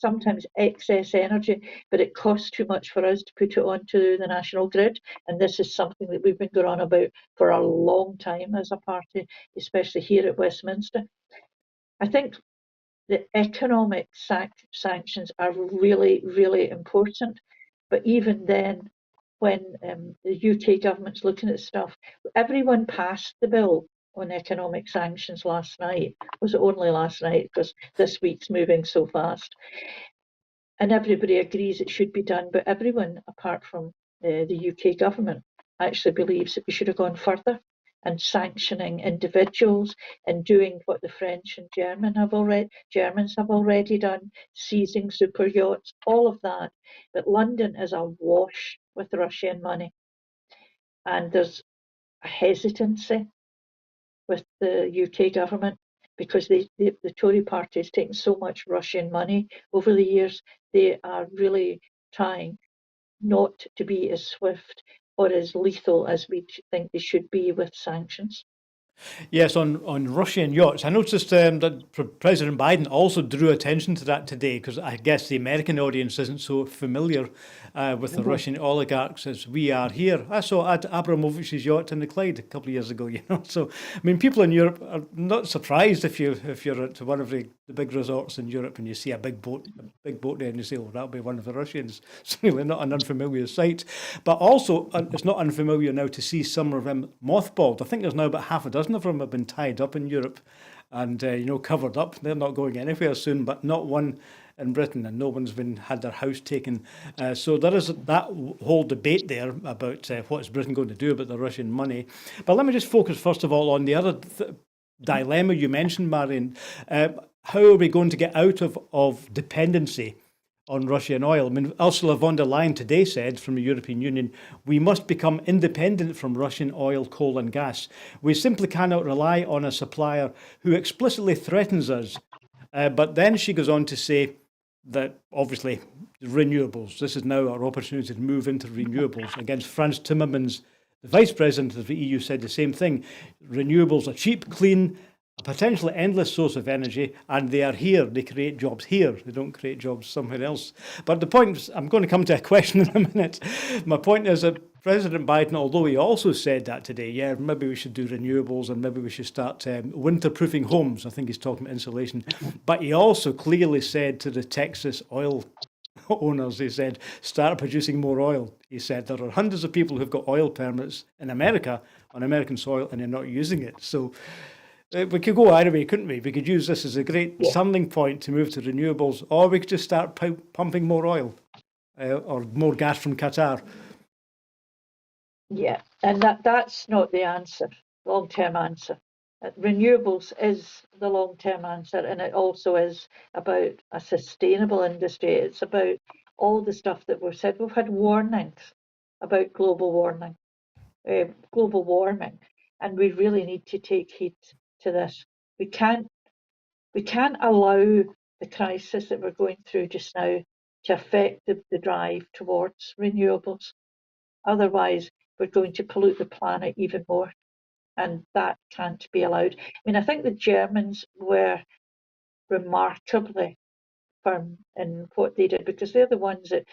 sometimes excess energy, but it costs too much for us to put it onto the national grid. And this is something that we've been going on about for a long time as a party, especially here at Westminster. I think the economic sanctions are really, really important. But even then, when the UK government's looking at stuff, everyone passed the bill on economic sanctions last night. Was it only last night? Because this week's moving so fast. And everybody agrees it should be done, but everyone, apart from the UK government, actually believes that we should have gone further and sanctioning individuals and doing what the French and Germans have already done, seizing super yachts, all of that. But London is awash with Russian money, and there's a hesitancy with the UK government because the Tory party has taken so much Russian money over the years. They are really trying not to be as swift or as lethal as we think they should be with sanctions. Yes, on Russian yachts. I noticed that President Biden also drew attention to that today because I guess the American audience isn't so familiar with the Russian oligarchs as we are here. I saw Abramovich's yacht in the Clyde a couple of years ago, So, I mean, people in Europe are not surprised if you're at one of the big resorts in Europe and you see a big boat there and you say, oh, that'll be one of the Russians. It's really not an unfamiliar sight. But also, it's not unfamiliar now to see some of them mothballed. I think there's now about half a dozen of them have been tied up in Europe and covered up. They're not going anywhere soon, but not one in Britain, and no one's had their house taken. So there is that whole debate there about what's Britain going to do about the Russian money. But let me just focus first of all on the other dilemma you mentioned, Marion. How are we going to get out of dependency on Russian oil? I mean, Ursula von der Leyen today said from the European Union, we must become independent from Russian oil, coal and gas. We simply cannot rely on a supplier who explicitly threatens us. But then she goes on to say that obviously renewables, this is now our opportunity to move into renewables. Against Frans Timmermans, the Vice President of the EU, said the same thing. Renewables are cheap, clean, a potentially endless source of energy, and they are here. They create jobs here. They don't create jobs somewhere else. But the point is, I'm going to come to a question in a minute. My point is that President Biden, although he also said that today, yeah, maybe we should do renewables and maybe we should start winterproofing homes. I think he's talking about insulation. But he also clearly said to the Texas oil owners, he said, start producing more oil. He said there are hundreds of people who've got oil permits in America on American soil and they're not using it. So we could go either way, couldn't we? We could use this as a great standing point to move to renewables, or we could just start pumping more oil or more gas from Qatar. Yeah, and that's not the answer, long-term answer. Renewables is the long-term answer, and it also is about a sustainable industry. It's about all the stuff that we've said. We've had warnings about global warming, and we really need to take heed to this. We can't allow the crisis that we're going through just now to affect the drive towards renewables. Otherwise, we're going to pollute the planet even more, and that can't be allowed. I mean, I think the Germans were remarkably firm in what they did because they're the ones that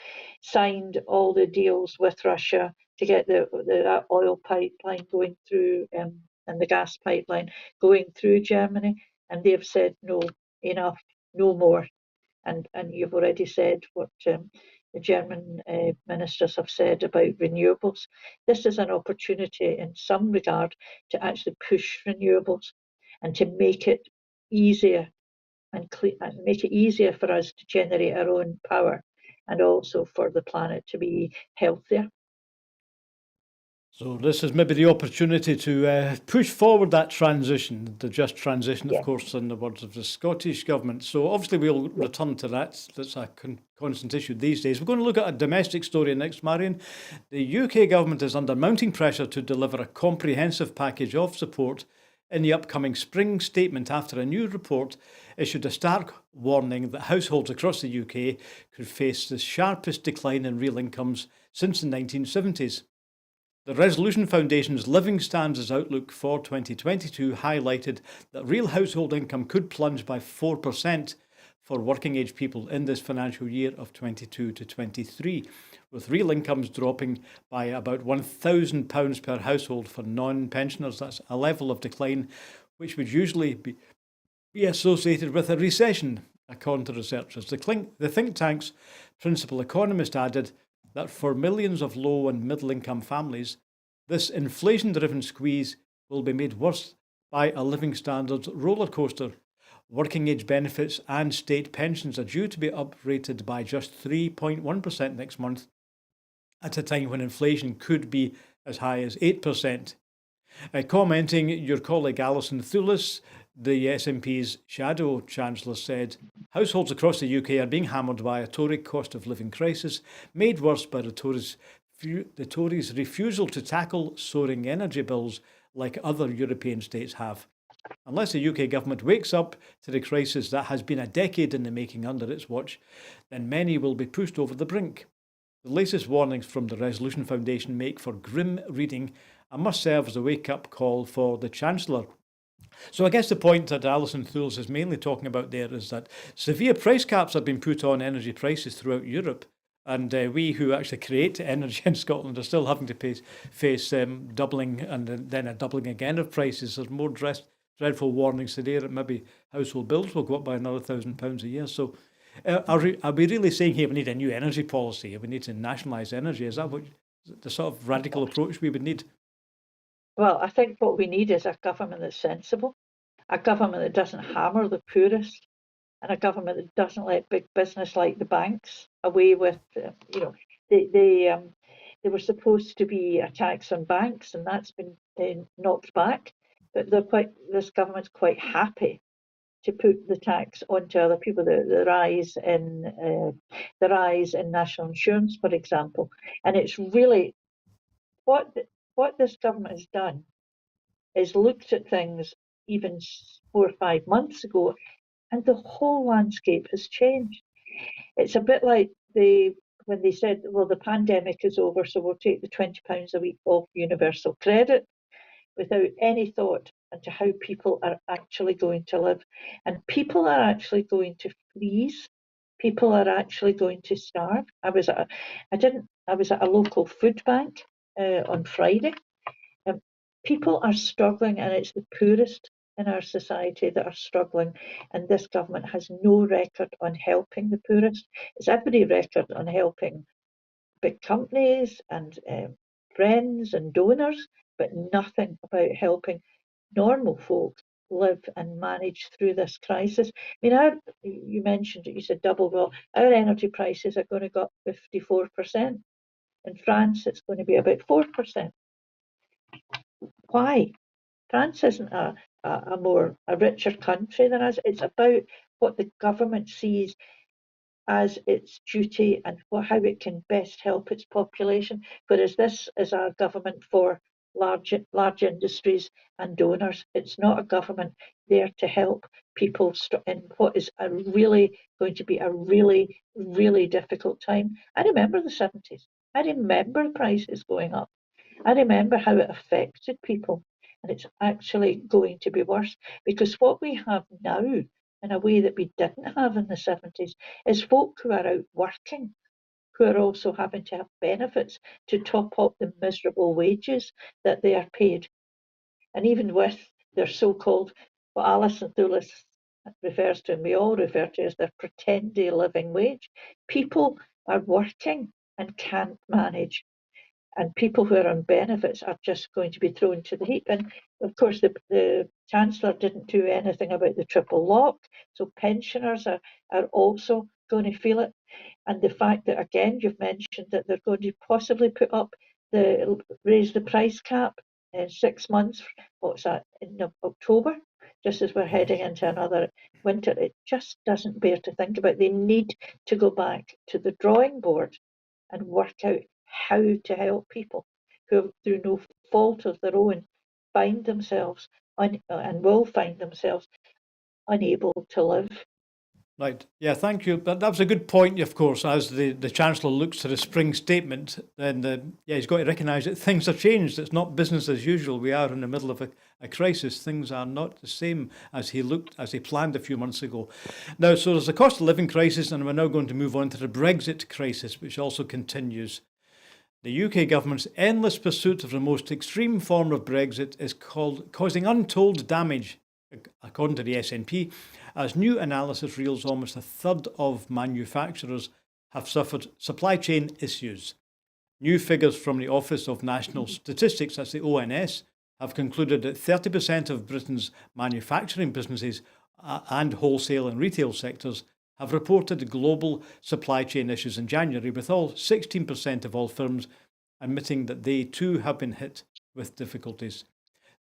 signed all the deals with Russia to get the oil pipeline going through and the gas pipeline going through Germany, and they have said no, enough, no more. And you've already said what the German ministers have said about renewables. This is an opportunity in some regard to actually push renewables and to make it easier and make it easier for us to generate our own power, and also for the planet to be healthier. So this is maybe the opportunity to push forward that transition, the just transition, of Yeah. course, in the words of the Scottish Government. So obviously we'll return to that. That's a constant issue these days. We're going to look at a domestic story next, Marion. The UK Government is under mounting pressure to deliver a comprehensive package of support in the upcoming spring statement after a new report issued a stark warning that households across the UK could face the sharpest decline in real incomes since the 1970s. The Resolution Foundation's Living Standards Outlook for 2022 highlighted that real household income could plunge by 4% for working age people in this financial year of 22 to 23, with real incomes dropping by about £1,000 per household for non-pensioners. That's a level of decline which would usually be associated with a recession, according to researchers. The think tank's principal economist added that for millions of low and middle income families, this inflation-driven squeeze will be made worse by a living standards roller coaster. Working age benefits and state pensions are due to be uprated by just 3.1% next month, at a time when inflation could be as high as 8%. Commenting, your colleague Alison Thulis, the SNP's shadow chancellor, said households across the UK are being hammered by a Tory cost of living crisis, made worse by the Tories' refusal to tackle soaring energy bills like other European states have. Unless the UK government wakes up to the crisis that has been a decade in the making under its watch, then many will be pushed over the brink. The latest warnings from the Resolution Foundation make for grim reading and must serve as a wake-up call for the Chancellor. So I guess the point that Alison Thules is mainly talking about there is that severe price caps have been put on energy prices throughout Europe, and we who actually create energy in Scotland are still having to face doubling and then a doubling again of prices. There's more dreadful warnings today that maybe household bills will go up by another £1,000 a year. So are we really saying here we need a new energy policy? We need to nationalise energy? Is that what the sort of radical approach we would need? Well, I think what we need is a government that's sensible, a government that doesn't hammer the poorest, and a government that doesn't let big business like the banks away with, they were supposed to be a tax on banks, and that's been knocked back. But this government's quite happy to put the tax onto other people. The rise in national insurance, for example, and it's really what this government has done is looked at things even 4 or 5 months ago, and the whole landscape has changed. It's a bit like when they said, well, the pandemic is over, so we'll take the £20 a week off universal credit, without any thought into how people are actually going to live. And people are actually going to freeze. People are actually going to starve. I was at a local food bank on Friday. People are struggling, and it's the poorest in our society that are struggling, and this government has no record on helping the poorest. It's every record on helping big companies and friends and donors, but nothing about helping normal folk live and manage through this crisis. I mean, you mentioned it, you said double. Well, our energy prices are going to go up 54%. In France, it's going to be about 4%. Why? France isn't a richer country than us. It's about what the government sees as its duty and how it can best help its population. Whereas this is a government for large industries and donors. It's not a government there to help people in what is going to be a really, really difficult time. I remember the 70s. I remember prices going up. I remember how it affected people, and it's actually going to be worse, because what we have now, in a way that we didn't have in the 70s, is folk who are out working, who are also having to have benefits to top up the miserable wages that they are paid. And even with their so-called, what Alison Thulis refers to, and we all refer to as their pretendy living wage, people are working and can't manage. And people who are on benefits are just going to be thrown to the heap. And of course, the Chancellor didn't do anything about the triple lock, so pensioners are also going to feel it. And the fact that, again, you've mentioned that they're going to possibly raise the price cap in 6 months, what's that, in October, just as we're heading into another winter. It just doesn't bear to think about. They need to go back to the drawing board and work out how to help people who, through no fault of their own, find themselves and will find themselves unable to live. Right. Yeah, thank you. But that was a good point, of course, as the Chancellor looks to the spring statement, then he's got to recognise that things have changed. It's not business as usual. We are in the middle of a crisis. Things are not the same as he planned a few months ago. Now, so there's a cost of living crisis, and we're now going to move on to the Brexit crisis, which also continues. The UK government's endless pursuit of the most extreme form of Brexit is causing untold damage, according to the SNP, as new analysis reveals almost a third of manufacturers have suffered supply chain issues. New figures from the Office of National Statistics, that's the ONS, have concluded that 30% of Britain's manufacturing businesses and wholesale and retail sectors have reported global supply chain issues in January, with 16% of all firms admitting that they too have been hit with difficulties.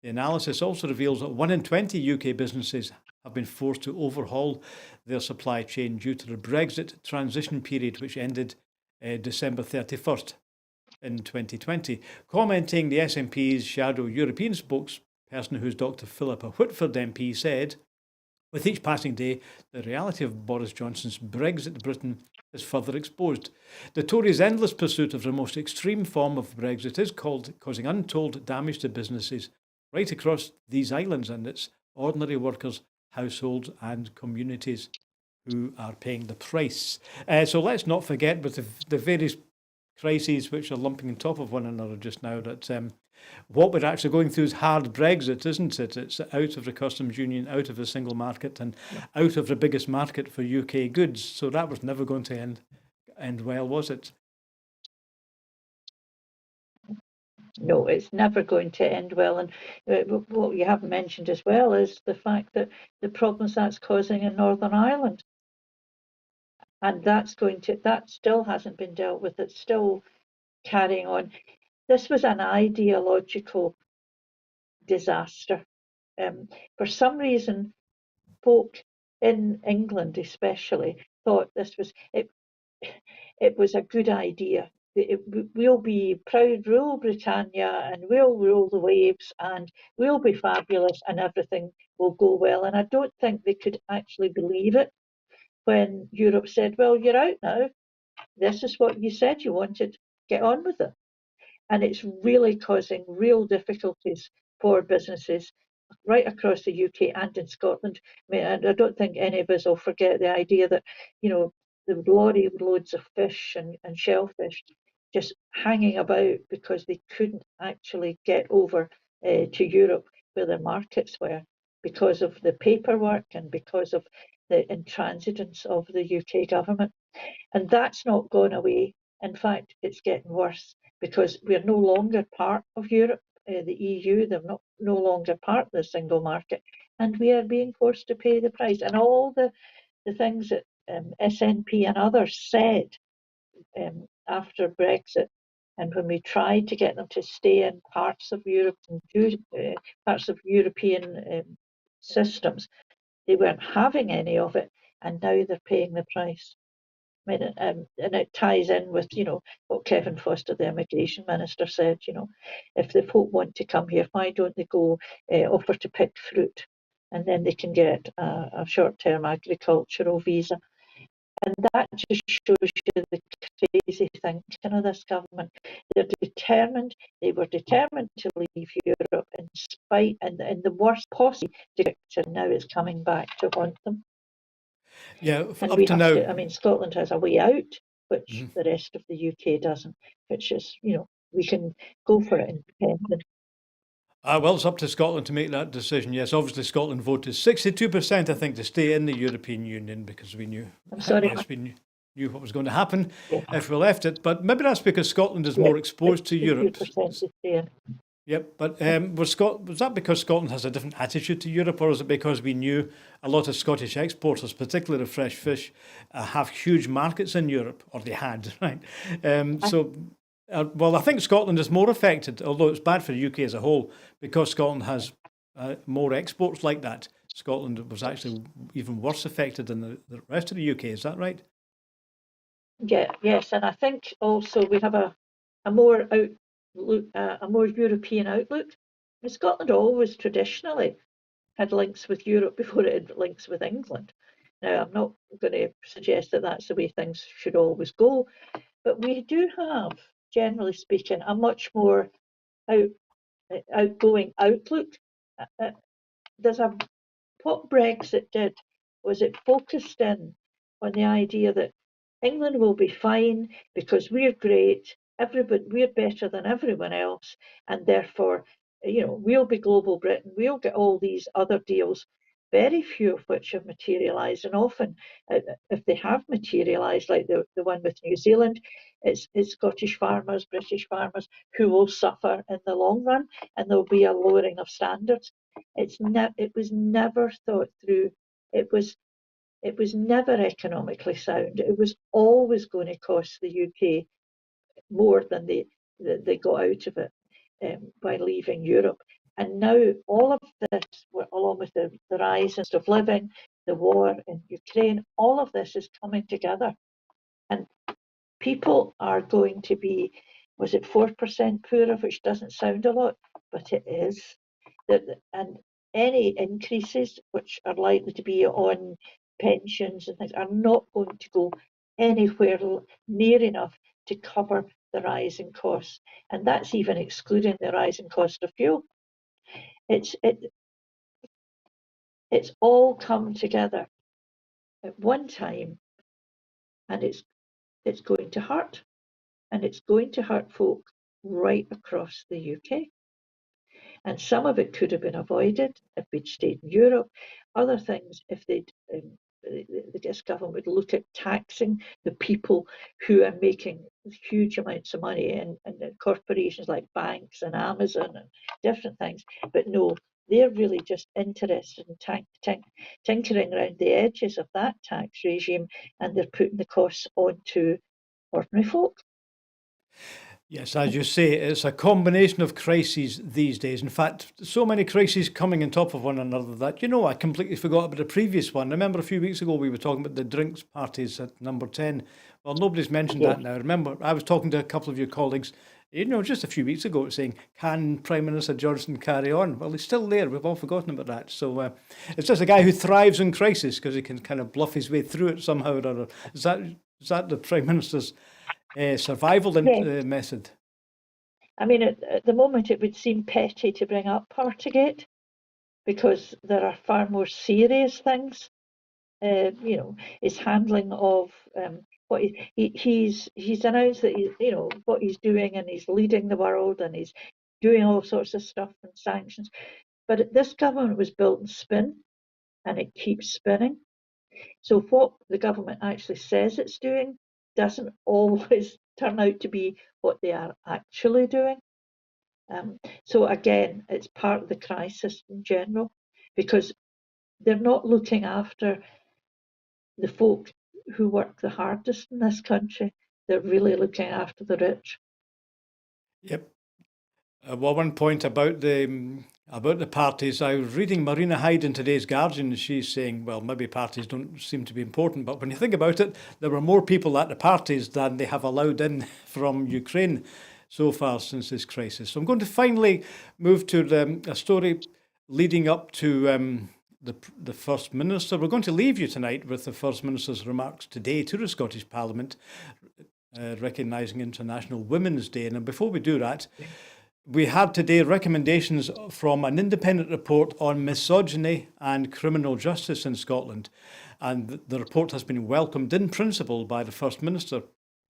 The analysis also reveals that 1 in 20 UK businesses have been forced to overhaul their supply chain due to the Brexit transition period, which ended December 31st in 2020. Commenting, the SNP's shadow European spokesperson, who's Dr. Philippa Whitford MP, said, "With each passing day, the reality of Boris Johnson's Brexit Britain is further exposed. The Tories' endless pursuit of the most extreme form of Brexit is causing untold damage to businesses right across these islands, and it's ordinary workers, households and communities who are paying the price." So let's not forget, with the various crises which are lumping on top of one another just now, that what we're actually going through is hard Brexit, isn't it? It's out of the customs union, out of the single market, and out of the biggest market for UK goods. So that was never going to end well, was it? No, it's never going to end well. And what you haven't mentioned as well is the fact that the problems that's causing in Northern Ireland. And that still hasn't been dealt with. It's still carrying on. This was an ideological disaster. For some reason, folk in England especially thought it was a good idea. We'll be proud, rule Britannia, and we'll rule the waves, and we'll be fabulous, and everything will go well. And I don't think they could actually believe it when Europe said, well, you're out now. This is what you said you wanted. Get on with it. And it's really causing real difficulties for businesses right across the UK and in Scotland. I mean, and I don't think any of us will forget the idea that, the lorry loads of fish and shellfish just hanging about because they couldn't actually get over to Europe where their markets were because of the paperwork and because of the intransigence of the UK government. And that's not gone away. In fact, it's getting worse because we're no longer part of Europe, the EU. They're no longer part of the single market, and we are being forced to pay the price. And all the things that SNP and others said after Brexit, and when we tried to get them to stay in parts of Europe and parts of European systems, they weren't having any of it, and now they're paying the price. I mean, and it ties in with, what Kevin Foster, the immigration minister, said, if the folk want to come here, why don't they go offer to pick fruit? And then they can get a short-term agricultural visa. And that just shows you the crazy thinking of this government. They were determined to leave Europe in spite, and in the worst possible direction. Now it's coming back to haunt them. Yeah, And up to now. I mean, Scotland has a way out, which the rest of the UK doesn't, which is, we can go for it independent. Well, it's up to Scotland to make that decision. Yes, obviously Scotland voted 62%, I think, to stay in the European Union because we knew. I'm sorry. Yes, we knew. knew what was going to happen if we left it. But maybe that's because Scotland is more exposed to Europe. 2% is there. Yep, but was that because Scotland has a different attitude to Europe, or is it because we knew a lot of Scottish exporters, particularly of fresh fish, have huge markets in Europe, or they had, right? Well, I think Scotland is more affected, although it's bad for the UK as a whole, because Scotland has more exports like that. Scotland was actually even worse affected than the rest of the UK. Is that right? Yeah, yes, and I think also we have a more a more European outlook. Scotland always traditionally had links with Europe before it had links with England. Now, I'm not going to suggest that that's the way things should always go, but we do have, generally speaking, a much more outgoing outlook. There's what Brexit did was it focused in on the idea that England will be fine because we're great, everybody, we're better than everyone else, and therefore, we'll be global Britain, we'll get all these other deals, very few of which have materialised, and often, if they have materialised, like the one with New Zealand, it's Scottish farmers, British farmers who will suffer in the long run, and there'll be a lowering of standards. It was never thought through. It was never economically sound. It was always going to cost the UK more than they got out of it by leaving Europe. And now all of this, along with the rise in cost of living, the war in Ukraine, all of this is coming together. And people are going to be, was it 4% poorer, which doesn't sound a lot, but it is. And any increases which are likely to be on pensions and things are not going to go anywhere near enough to cover the rise in costs. And that's even excluding the rise in cost of fuel. It's all come together at one time, and it's going to hurt. And it's going to hurt folk right across the UK. And some of it could have been avoided if we'd stayed in Europe. Other things, if they'd this government would look at taxing the people who are making huge amounts of money, and corporations like banks and Amazon and different things. But no, they're really just interested in tinkering around the edges of that tax regime, and they're putting the costs onto ordinary folk. Yes, as you say, it's a combination of crises these days. In fact, so many crises coming on top of one another that, I completely forgot about the previous one. Remember a few weeks ago we were talking about the drinks parties at number 10. Well, nobody's mentioned that now. Remember, I was talking to a couple of your colleagues, just a few weeks ago, saying, can Prime Minister Johnson carry on? Well, he's still there. We've all forgotten about that. So it's just a guy who thrives in crisis because he can kind of bluff his way through it somehow or other. Is that the Prime Minister's survival method? I mean, at the moment, it would seem petty to bring up Partygate because there are far more serious things. His handling of what he's announced that what he's doing, and he's leading the world, and he's doing all sorts of stuff and sanctions. But this government was built in spin, and it keeps spinning. So what the government actually says it's doing doesn't always turn out to be what they are actually doing. So again, it's part of the crisis in general, because they're not looking after the folk who work the hardest in this country. They're really looking after the rich. Yep. Well, one point about the parties, I was reading Marina Hyde in today's Guardian, and she's saying, well, maybe parties don't seem to be important, but when you think about it, there were more people at the parties than they have allowed in from Ukraine so far since this crisis. So I'm going to finally move to a story leading up to the First Minister. We're going to leave you tonight with the First Minister's remarks today to the Scottish Parliament, recognising International Women's Day. And before we do that, we had today recommendations from an independent report on misogyny and criminal justice in Scotland. And the report has been welcomed in principle by the First Minister.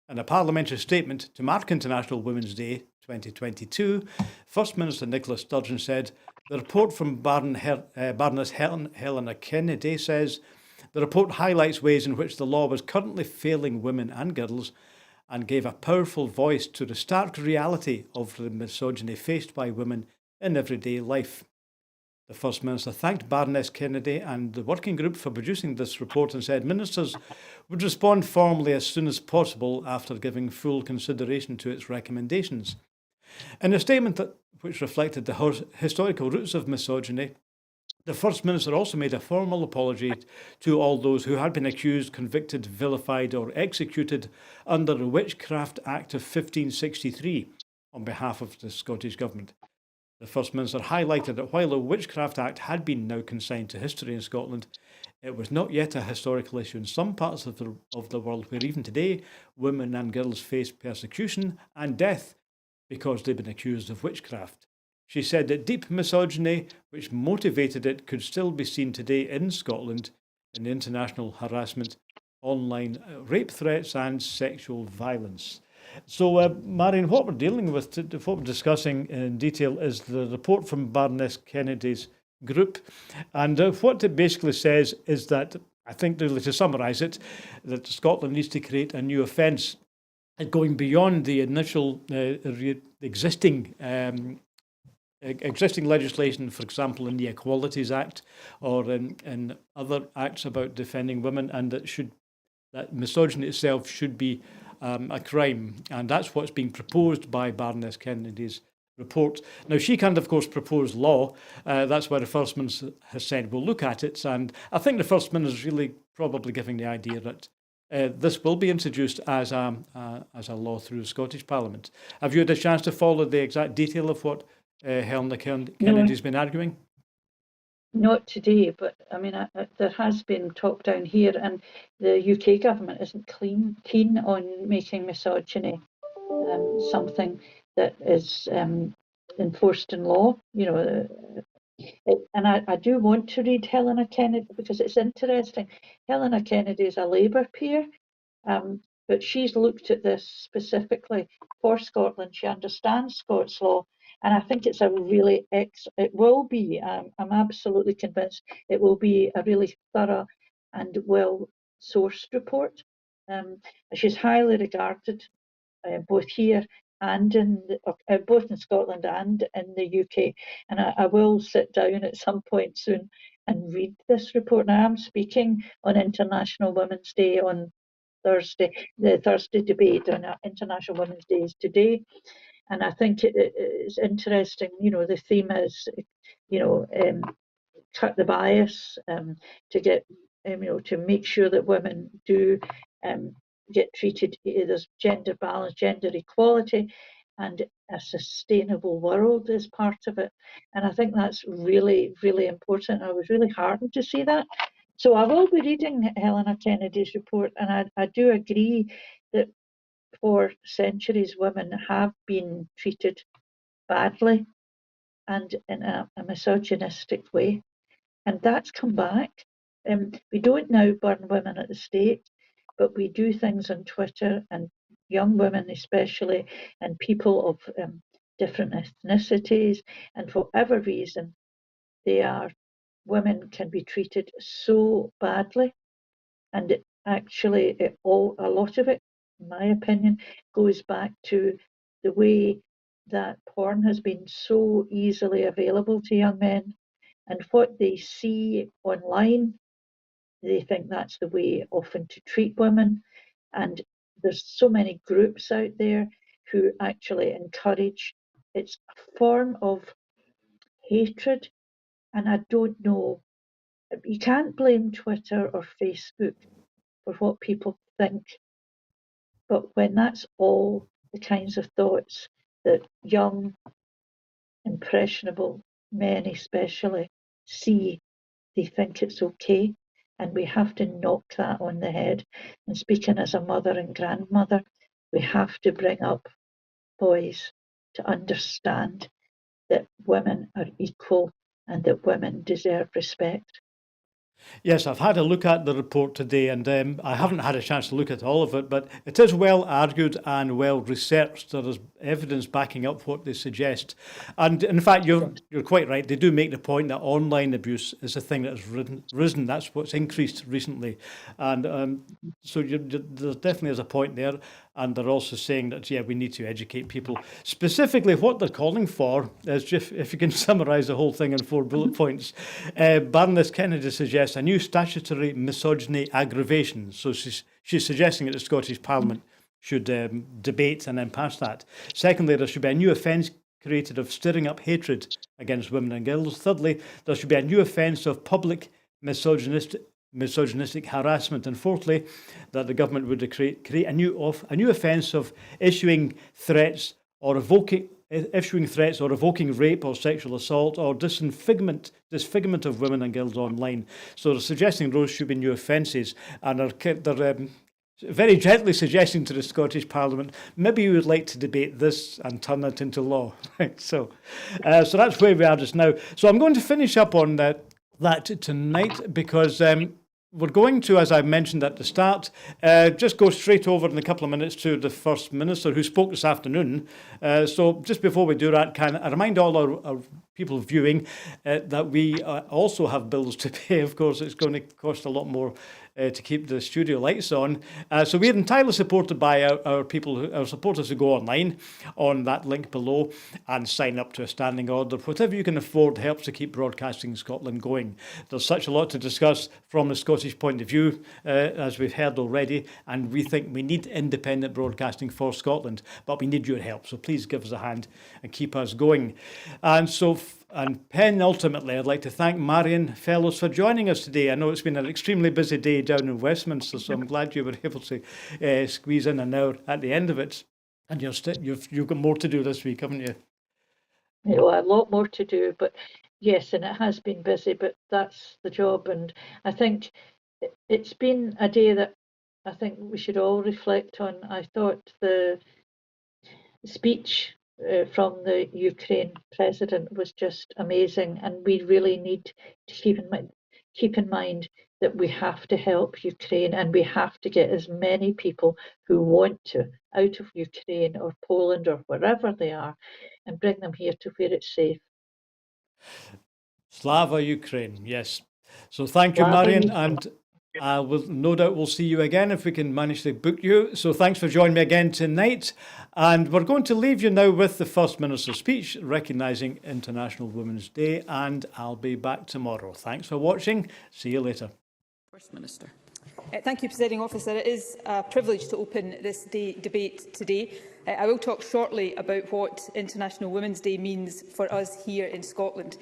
In a parliamentary statement to mark International Women's Day 2022, First Minister Nicola Sturgeon said, the report from Baroness Helena Kennedy says The report highlights ways in which the law was currently failing women and girls and gave a powerful voice to the stark reality of the misogyny faced by women in everyday life. The First Minister thanked Baroness Kennedy and the working group for producing this report and said ministers would respond formally as soon as possible after giving full consideration to its recommendations. In a statement which reflected the historical roots of misogyny, the First Minister also made a formal apology to all those who had been accused, convicted, vilified or executed under the Witchcraft Act of 1563 on behalf of the Scottish Government. The First Minister highlighted that while the Witchcraft Act had been now consigned to history in Scotland, it was not yet a historical issue in some parts of the world where even today women and girls face persecution and death because they've been accused of witchcraft. She said that deep misogyny, which motivated it, could still be seen today in Scotland in international harassment, online rape threats and sexual violence. So, Marion, what we're dealing with, what we're discussing in detail, is the report from Baroness Kennedy's group. And what it basically says is that, I think, really to summarise it, that Scotland needs to create a new offence going beyond the initial existing legislation, for example, in the Equalities Act or in other acts about defending women, and that misogyny itself should be a crime. And that's what's being proposed by Baroness Kennedy's report. Now, she can't, of course, propose law. That's why the First Minister has said we'll look at it. And I think the First Minister is really probably giving the idea that this will be introduced as a law through the Scottish Parliament. Have you had a chance to follow the exact detail of what Helena Kennedy's been arguing? Not today, but I mean, there has been talk down here, and the UK government isn't keen on making misogyny something that is enforced in law. You know, and I do want to read Helena Kennedy because it's interesting. Helena Kennedy is a Labour peer, but she's looked at this specifically for Scotland. She understands Scots law. And I think it's it will be, I'm absolutely convinced, it will be a really thorough and well-sourced report. She's highly regarded both here and both in Scotland and in the UK. And I will sit down at some point soon and read this report. Now, I'm speaking on International Women's Day on Thursday. The Thursday debate on International Women's Day is today. And I think it's interesting, the theme is, cut the bias, to get, to make sure that women do get treated, there's gender balance, gender equality, and a sustainable world is part of it. And I think that's really, really important. I was really heartened to see that. So I will be reading Helena Kennedy's report, and I do agree that for centuries, women have been treated badly and in a misogynistic way. And that's come back. We don't now burn women at the stake, but we do things on Twitter, and young women especially, and people of different ethnicities, and for whatever reason, women can be treated so badly. And actually, a lot of it, in my opinion, goes back to the way that porn has been so easily available to young men, and what they see online, they think that's the way often to treat women. And there's so many groups out there who actually encourage, it's a form of hatred. And I don't know, you can't blame Twitter or Facebook for what people think. But when that's all the kinds of thoughts that young, impressionable men especially see, they think it's okay. And we have to knock that on the head. And speaking as a mother and grandmother, we have to bring up boys to understand that women are equal and that women deserve respect. Yes, I've had a look at the report today, and I haven't had a chance to look at all of it, but it is well argued and well researched. There is evidence backing up what they suggest. And in fact, you're quite right. They do make the point that online abuse is a thing that has risen. That's what's increased recently. And so there definitely is a point there. And they're also saying that, yeah, we need to educate people. Specifically, what they're calling for is, if you can summarise the whole thing in 4 bullet points, Baroness Kennedy suggests a new statutory misogyny aggravation. So she's suggesting that the Scottish Parliament should debate and then pass that. Secondly, there should be a new offence created of stirring up hatred against women and girls. Thirdly, there should be a new offence of public misogynistic harassment. And fourthly, that the government would create a new offence of issuing threats or revoking rape or sexual assault or disfigurement of women and girls online. So they're suggesting those should be new offences, and they're very gently suggesting to the Scottish Parliament, maybe you would like to debate this and turn it into law. So that's where we are just now. So I'm going to finish up on that tonight, because we're going to, as I mentioned at the start, just go straight over in a couple of minutes to the First Minister, who spoke this afternoon. So just before we do that, can I remind all our people viewing that we also have bills to pay. Of course, it's going to cost a lot more to keep the studio lights on. So we're entirely supported by our supporters who go online on that link below and sign up to a standing order. Whatever you can afford helps to keep Broadcasting Scotland going. There's such a lot to discuss from the Scottish point of view, as we've heard already, and we think we need independent broadcasting for Scotland, but we need your help. So please give us a hand and keep us going. And penultimately, I'd like to thank Marion Fellows for joining us today. I know it's been an extremely busy day down in Westminster, so I'm glad you were able to squeeze in an hour at the end of it. And you've got more to do this week, haven't you? You know, a lot more to do, but yes, and it has been busy, but that's the job. And I think it's been a day that I think we should all reflect on. I thought the speech from the Ukraine president was just amazing, and we really need to keep in mind that we have to help Ukraine, and we have to get as many people who want to out of Ukraine or Poland or wherever they are and bring them here to where it's safe. Slava Ukraine, yes. So thank you, Slava Marion, Ukraine. and no doubt we'll see you again if we can manage to book you. So thanks for joining me again tonight. And we're going to leave you now with the First Minister's speech recognising International Women's Day, and I'll be back tomorrow. Thanks for watching. See you later. First Minister. Thank you, Presiding Officer. It is a privilege to open this debate today. I will talk shortly about what International Women's Day means for us here in Scotland.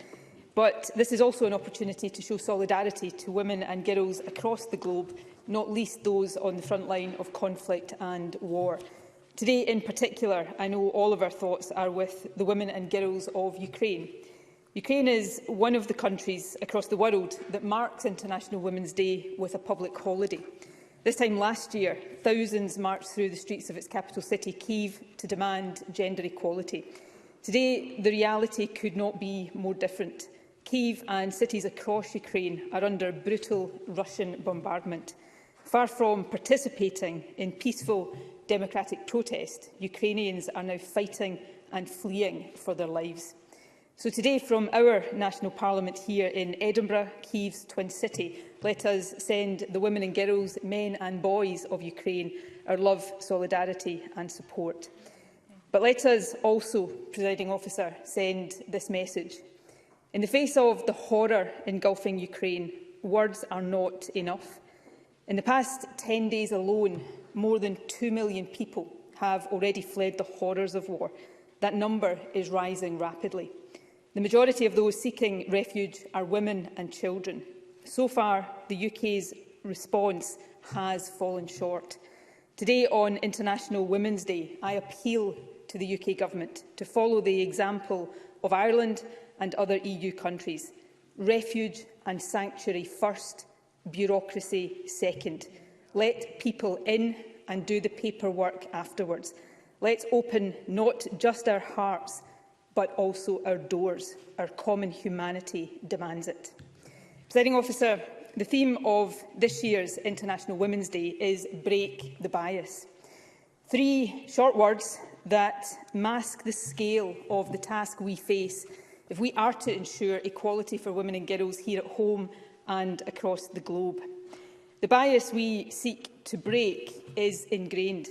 But this is also an opportunity to show solidarity to women and girls across the globe, not least those on the front line of conflict and war. Today in particular, I know all of our thoughts are with the women and girls of Ukraine. Ukraine is one of the countries across the world that marks International Women's Day with a public holiday. This time last year, thousands marched through the streets of its capital city, Kyiv, to demand gender equality. Today, the reality could not be more different. Kyiv and cities across Ukraine are under brutal Russian bombardment. Far from participating in peaceful democratic protest, Ukrainians are now fighting and fleeing for their lives. So today, from our national parliament here in Edinburgh, Kyiv's twin city, let us send the women and girls, men and boys of Ukraine our love, solidarity and support. But let us also, Presiding Officer, send this message. In the face of the horror engulfing Ukraine, words are not enough. In the past 10 days alone, more than 2 million people have already fled the horrors of war. That number is rising rapidly. The majority of those seeking refuge are women and children. So far, the UK's response has fallen short. Today, on International Women's Day, I appeal to the UK Government to follow the example of Ireland and other EU countries. Refuge and sanctuary first, bureaucracy second. Let people in and do the paperwork afterwards. Let's open not just our hearts, but also our doors. Our common humanity demands it. Presiding Officer, the theme of this year's International Women's Day is Break the Bias. 3 short words that mask the scale of the task we face if we are to ensure equality for women and girls here at home and across the globe. The bias we seek to break is ingrained.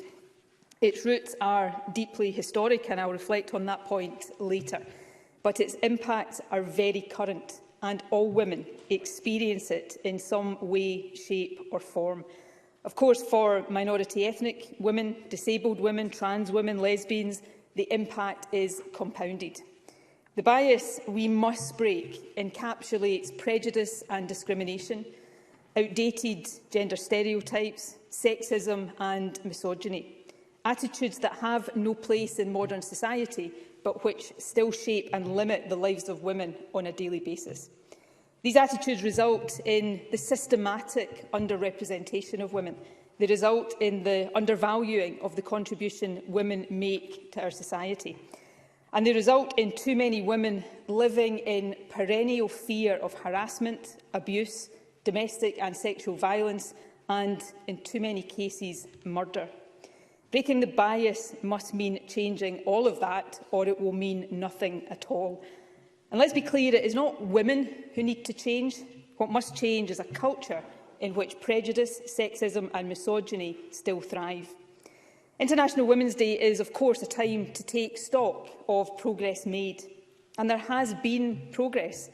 Its roots are deeply historic, and I'll reflect on that point later. But its impacts are very current, and all women experience it in some way, shape or form. Of course, for minority ethnic women, disabled women, trans women, lesbians, the impact is compounded. The bias we must break encapsulates prejudice and discrimination, outdated gender stereotypes, sexism and misogyny. Attitudes that have no place in modern society, but which still shape and limit the lives of women on a daily basis. These attitudes result in the systematic underrepresentation of women. They result in the undervaluing of the contribution women make to our society. And they result in too many women living in perennial fear of harassment, abuse, domestic and sexual violence, and, in too many cases, murder. Breaking the bias must mean changing all of that, or it will mean nothing at all. And let's be clear, it is not women who need to change. What must change is a culture in which prejudice, sexism and misogyny still thrive. International Women's Day is, of course, a time to take stock of progress made. And there has been progress.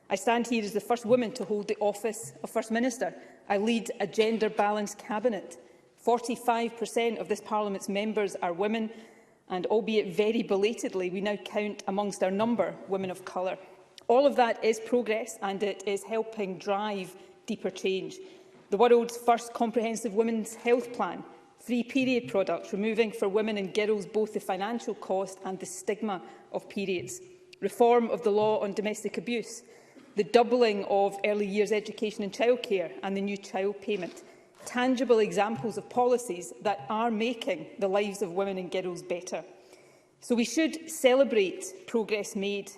I stand here as the first woman to hold the office of First Minister. I lead a gender-balanced cabinet. 45% of this Parliament's members are women, and albeit very belatedly, we now count amongst our number women of colour. All of that is progress, and it is helping drive deeper change. The world's first comprehensive women's health plan, free period products, removing for women and girls both the financial cost and the stigma of periods, reform of the law on domestic abuse, the doubling of early years education and childcare and the new child payment, tangible examples of policies that are making the lives of women and girls better. So we should celebrate progress made,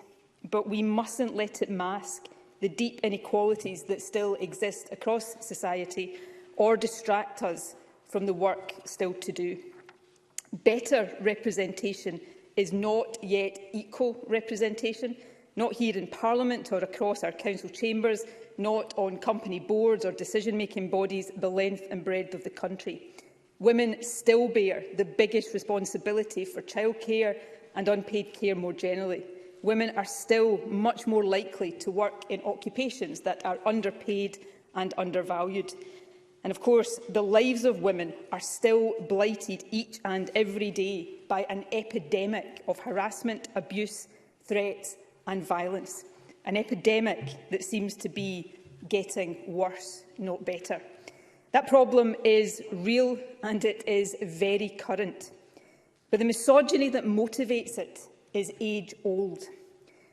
but we mustn't let it mask the deep inequalities that still exist across society or distract us from the work still to do. Better representation is not yet equal representation, not here in Parliament or across our council chambers, not on company boards or decision-making bodies the length and breadth of the country. Women still bear the biggest responsibility for childcare and unpaid care more generally. Women are still much more likely to work in occupations that are underpaid and undervalued. And of course, the lives of women are still blighted each and every day by an epidemic of harassment, abuse, threats and violence. An epidemic that seems to be getting worse, not better. That problem is real and it is very current. But the misogyny that motivates it is age-old.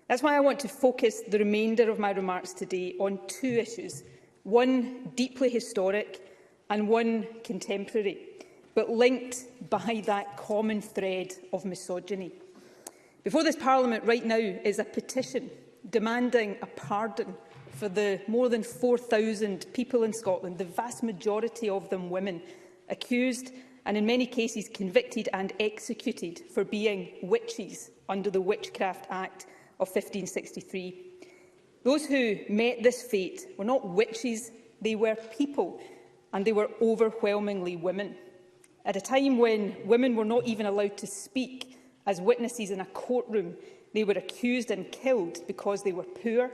That's why I want to focus the remainder of my remarks today on 2 issues, one deeply historic and one contemporary, but linked by that common thread of misogyny. Before this Parliament right now is a petition demanding a pardon for the more than 4,000 people in Scotland, the vast majority of them women, accused and in many cases convicted and executed for being witches under the Witchcraft Act of 1563. Those who met this fate were not witches, they were people, and they were overwhelmingly women. At a time when women were not even allowed to speak as witnesses in a courtroom, they were accused and killed because they were poor,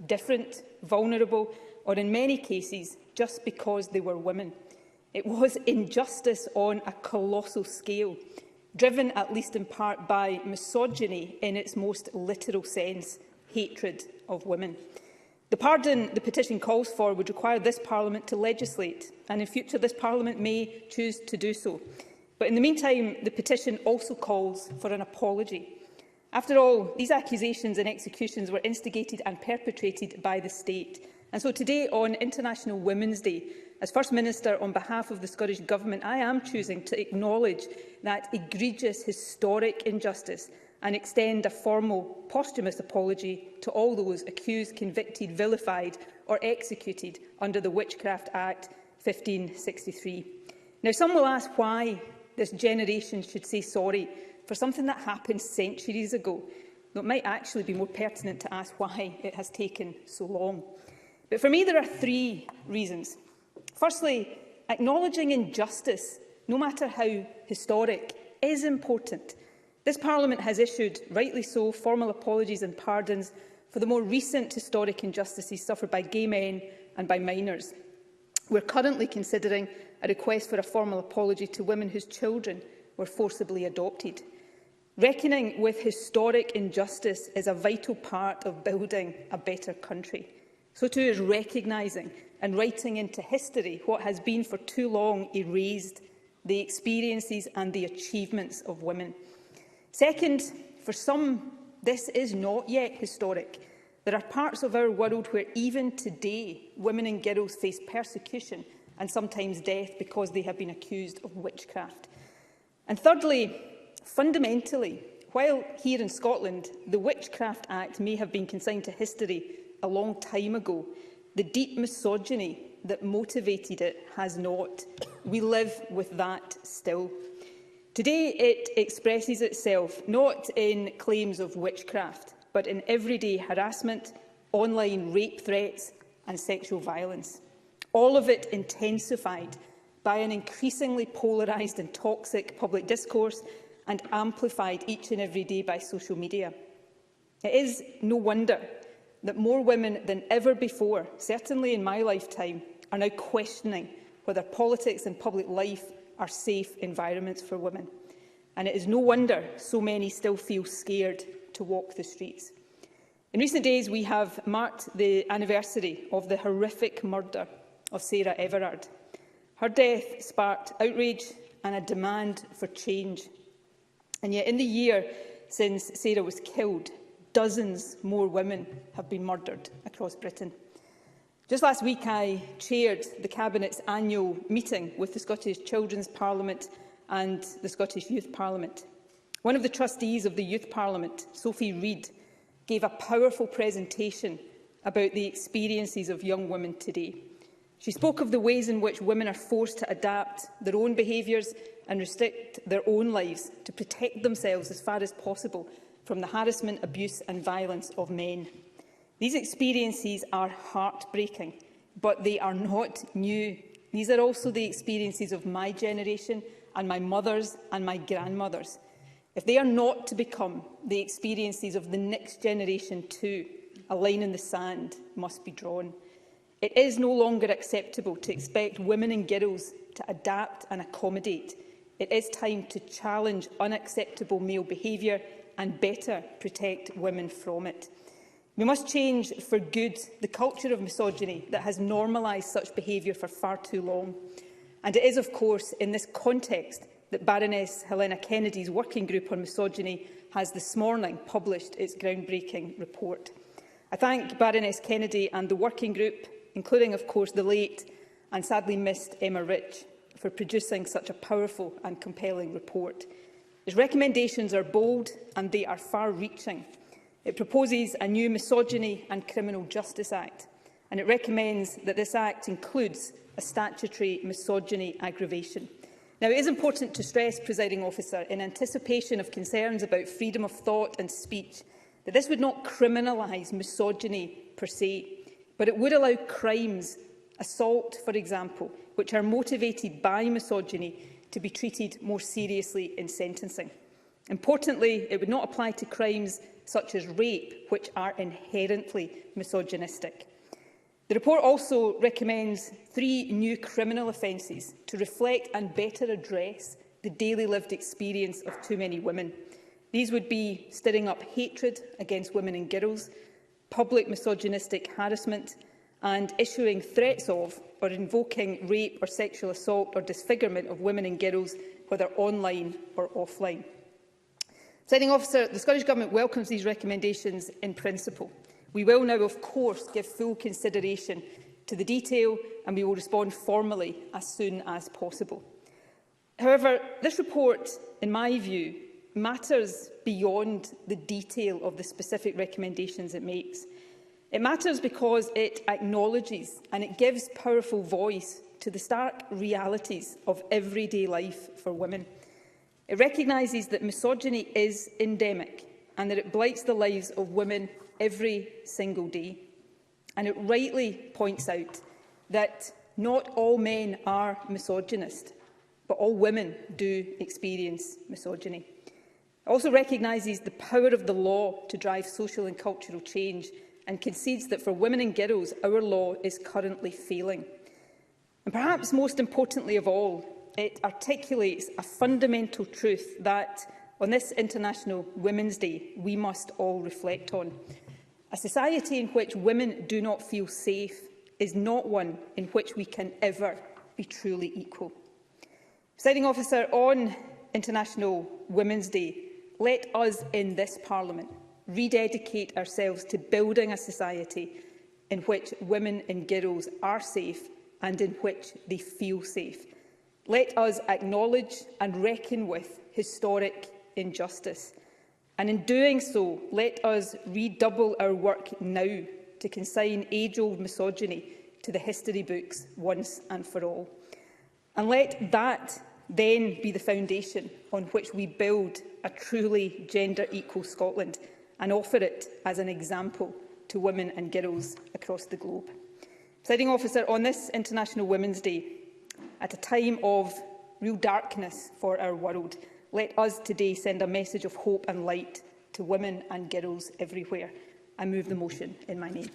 different, vulnerable, or in many cases, just because they were women. It was injustice on a colossal scale, driven at least in part by misogyny in its most literal sense, hatred of women. The pardon the petition calls for would require this Parliament to legislate, and in future this Parliament may choose to do so. But in the meantime, the petition also calls for an apology. After all, these accusations and executions were instigated and perpetrated by the state. And so today, on International Women's Day, as First Minister on behalf of the Scottish Government, I am choosing to acknowledge that egregious, historic injustice and extend a formal posthumous apology to all those accused, convicted, vilified or executed under the Witchcraft Act 1563. Now, some will ask why this generation should say sorry for something that happened centuries ago, though it might actually be more pertinent to ask why it has taken so long. But for me, there are three reasons. Firstly, acknowledging injustice, no matter how historic, is important. This Parliament has issued, rightly so, formal apologies and pardons for the more recent historic injustices suffered by gay men and by minors. We're currently considering a request for a formal apology to women whose children were forcibly adopted. Reckoning with historic injustice is a vital part of building a better country. So too is recognising and writing into history what has been for too long erased, the experiences and the achievements of women. Second, for some, this is not yet historic. There are parts of our world where even today women and girls face persecution and sometimes death because they have been accused of witchcraft. And thirdly, fundamentally, while here in Scotland the Witchcraft Act may have been consigned to history a long time ago, the deep misogyny that motivated it has not. We live with that still. Today it expresses itself not in claims of witchcraft, but in everyday harassment, online rape threats and sexual violence. All of it intensified by an increasingly polarised and toxic public discourse and amplified each and every day by social media. It is no wonder that more women than ever before, certainly in my lifetime, are now questioning whether politics and public life are safe environments for women. And it is no wonder so many still feel scared to walk the streets. In recent days, we have marked the anniversary of the horrific murder of Sarah Everard. Her death sparked outrage and a demand for change. And yet, in the year since Sarah was killed, dozens more women have been murdered across Britain. Just last week, I chaired the Cabinet's annual meeting with the Scottish Children's Parliament and the Scottish Youth Parliament. One of the trustees of the Youth Parliament, Sophie Reid, gave a powerful presentation about the experiences of young women today. She spoke of the ways in which women are forced to adapt their own behaviours and restrict their own lives to protect themselves as far as possible from the harassment, abuse and violence of men. These experiences are heartbreaking, but they are not new. These are also the experiences of my generation and my mothers and my grandmothers. If they are not to become the experiences of the next generation too, a line in the sand must be drawn. It is no longer acceptable to expect women and girls to adapt and accommodate. It is time to challenge unacceptable male behaviour and better protect women from it. We must change for good the culture of misogyny that has normalised such behaviour for far too long. And it is, of course, in this context that Baroness Helena Kennedy's working group on misogyny has this morning published its groundbreaking report. I thank Baroness Kennedy and the working group, including, of course, the late and sadly missed Emma Rich, for producing such a powerful and compelling report. Its recommendations are bold and they are far-reaching. It proposes a new Misogyny and Criminal Justice Act, and it recommends that this Act includes a statutory misogyny aggravation. Now, it is important to stress, Presiding Officer, in anticipation of concerns about freedom of thought and speech, that this would not criminalise misogyny per se, but it would allow crimes, assault, for example, which are motivated by misogyny, to be treated more seriously in sentencing. Importantly, it would not apply to crimes such as rape, which are inherently misogynistic. The report also recommends 3 new criminal offences to reflect and better address the daily lived experience of too many women. These would be stirring up hatred against women and girls, public misogynistic harassment, and issuing threats of or invoking rape or sexual assault or disfigurement of women and girls, whether online or offline. Presiding Officer, the Scottish Government welcomes these recommendations in principle. We will now, of course, give full consideration to the detail and we will respond formally as soon as possible. However, this report, in my view, matters beyond the detail of the specific recommendations it makes. It matters because it acknowledges and it gives powerful voice to the stark realities of everyday life for women. It recognises that misogyny is endemic and that it blights the lives of women every single day. And it rightly points out that not all men are misogynist, but all women do experience misogyny. It also recognises the power of the law to drive social and cultural change and concedes that for women and girls, our law is currently failing. And perhaps most importantly of all, it articulates a fundamental truth that, on this International Women's Day, we must all reflect on. A society in which women do not feel safe is not one in which we can ever be truly equal. Presiding Officer, on International Women's Day, let us in this Parliament rededicate ourselves to building a society in which women and girls are safe and in which they feel safe. Let us acknowledge and reckon with historic injustice. And in doing so, let us redouble our work now to consign age-old misogyny to the history books once and for all. And let that then be the foundation on which we build a truly gender-equal Scotland and offer it as an example to women and girls across the globe. Presiding Officer, on this International Women's Day, at a time of real darkness for our world, let us today send a message of hope and light to women and girls everywhere. I move the motion in my name.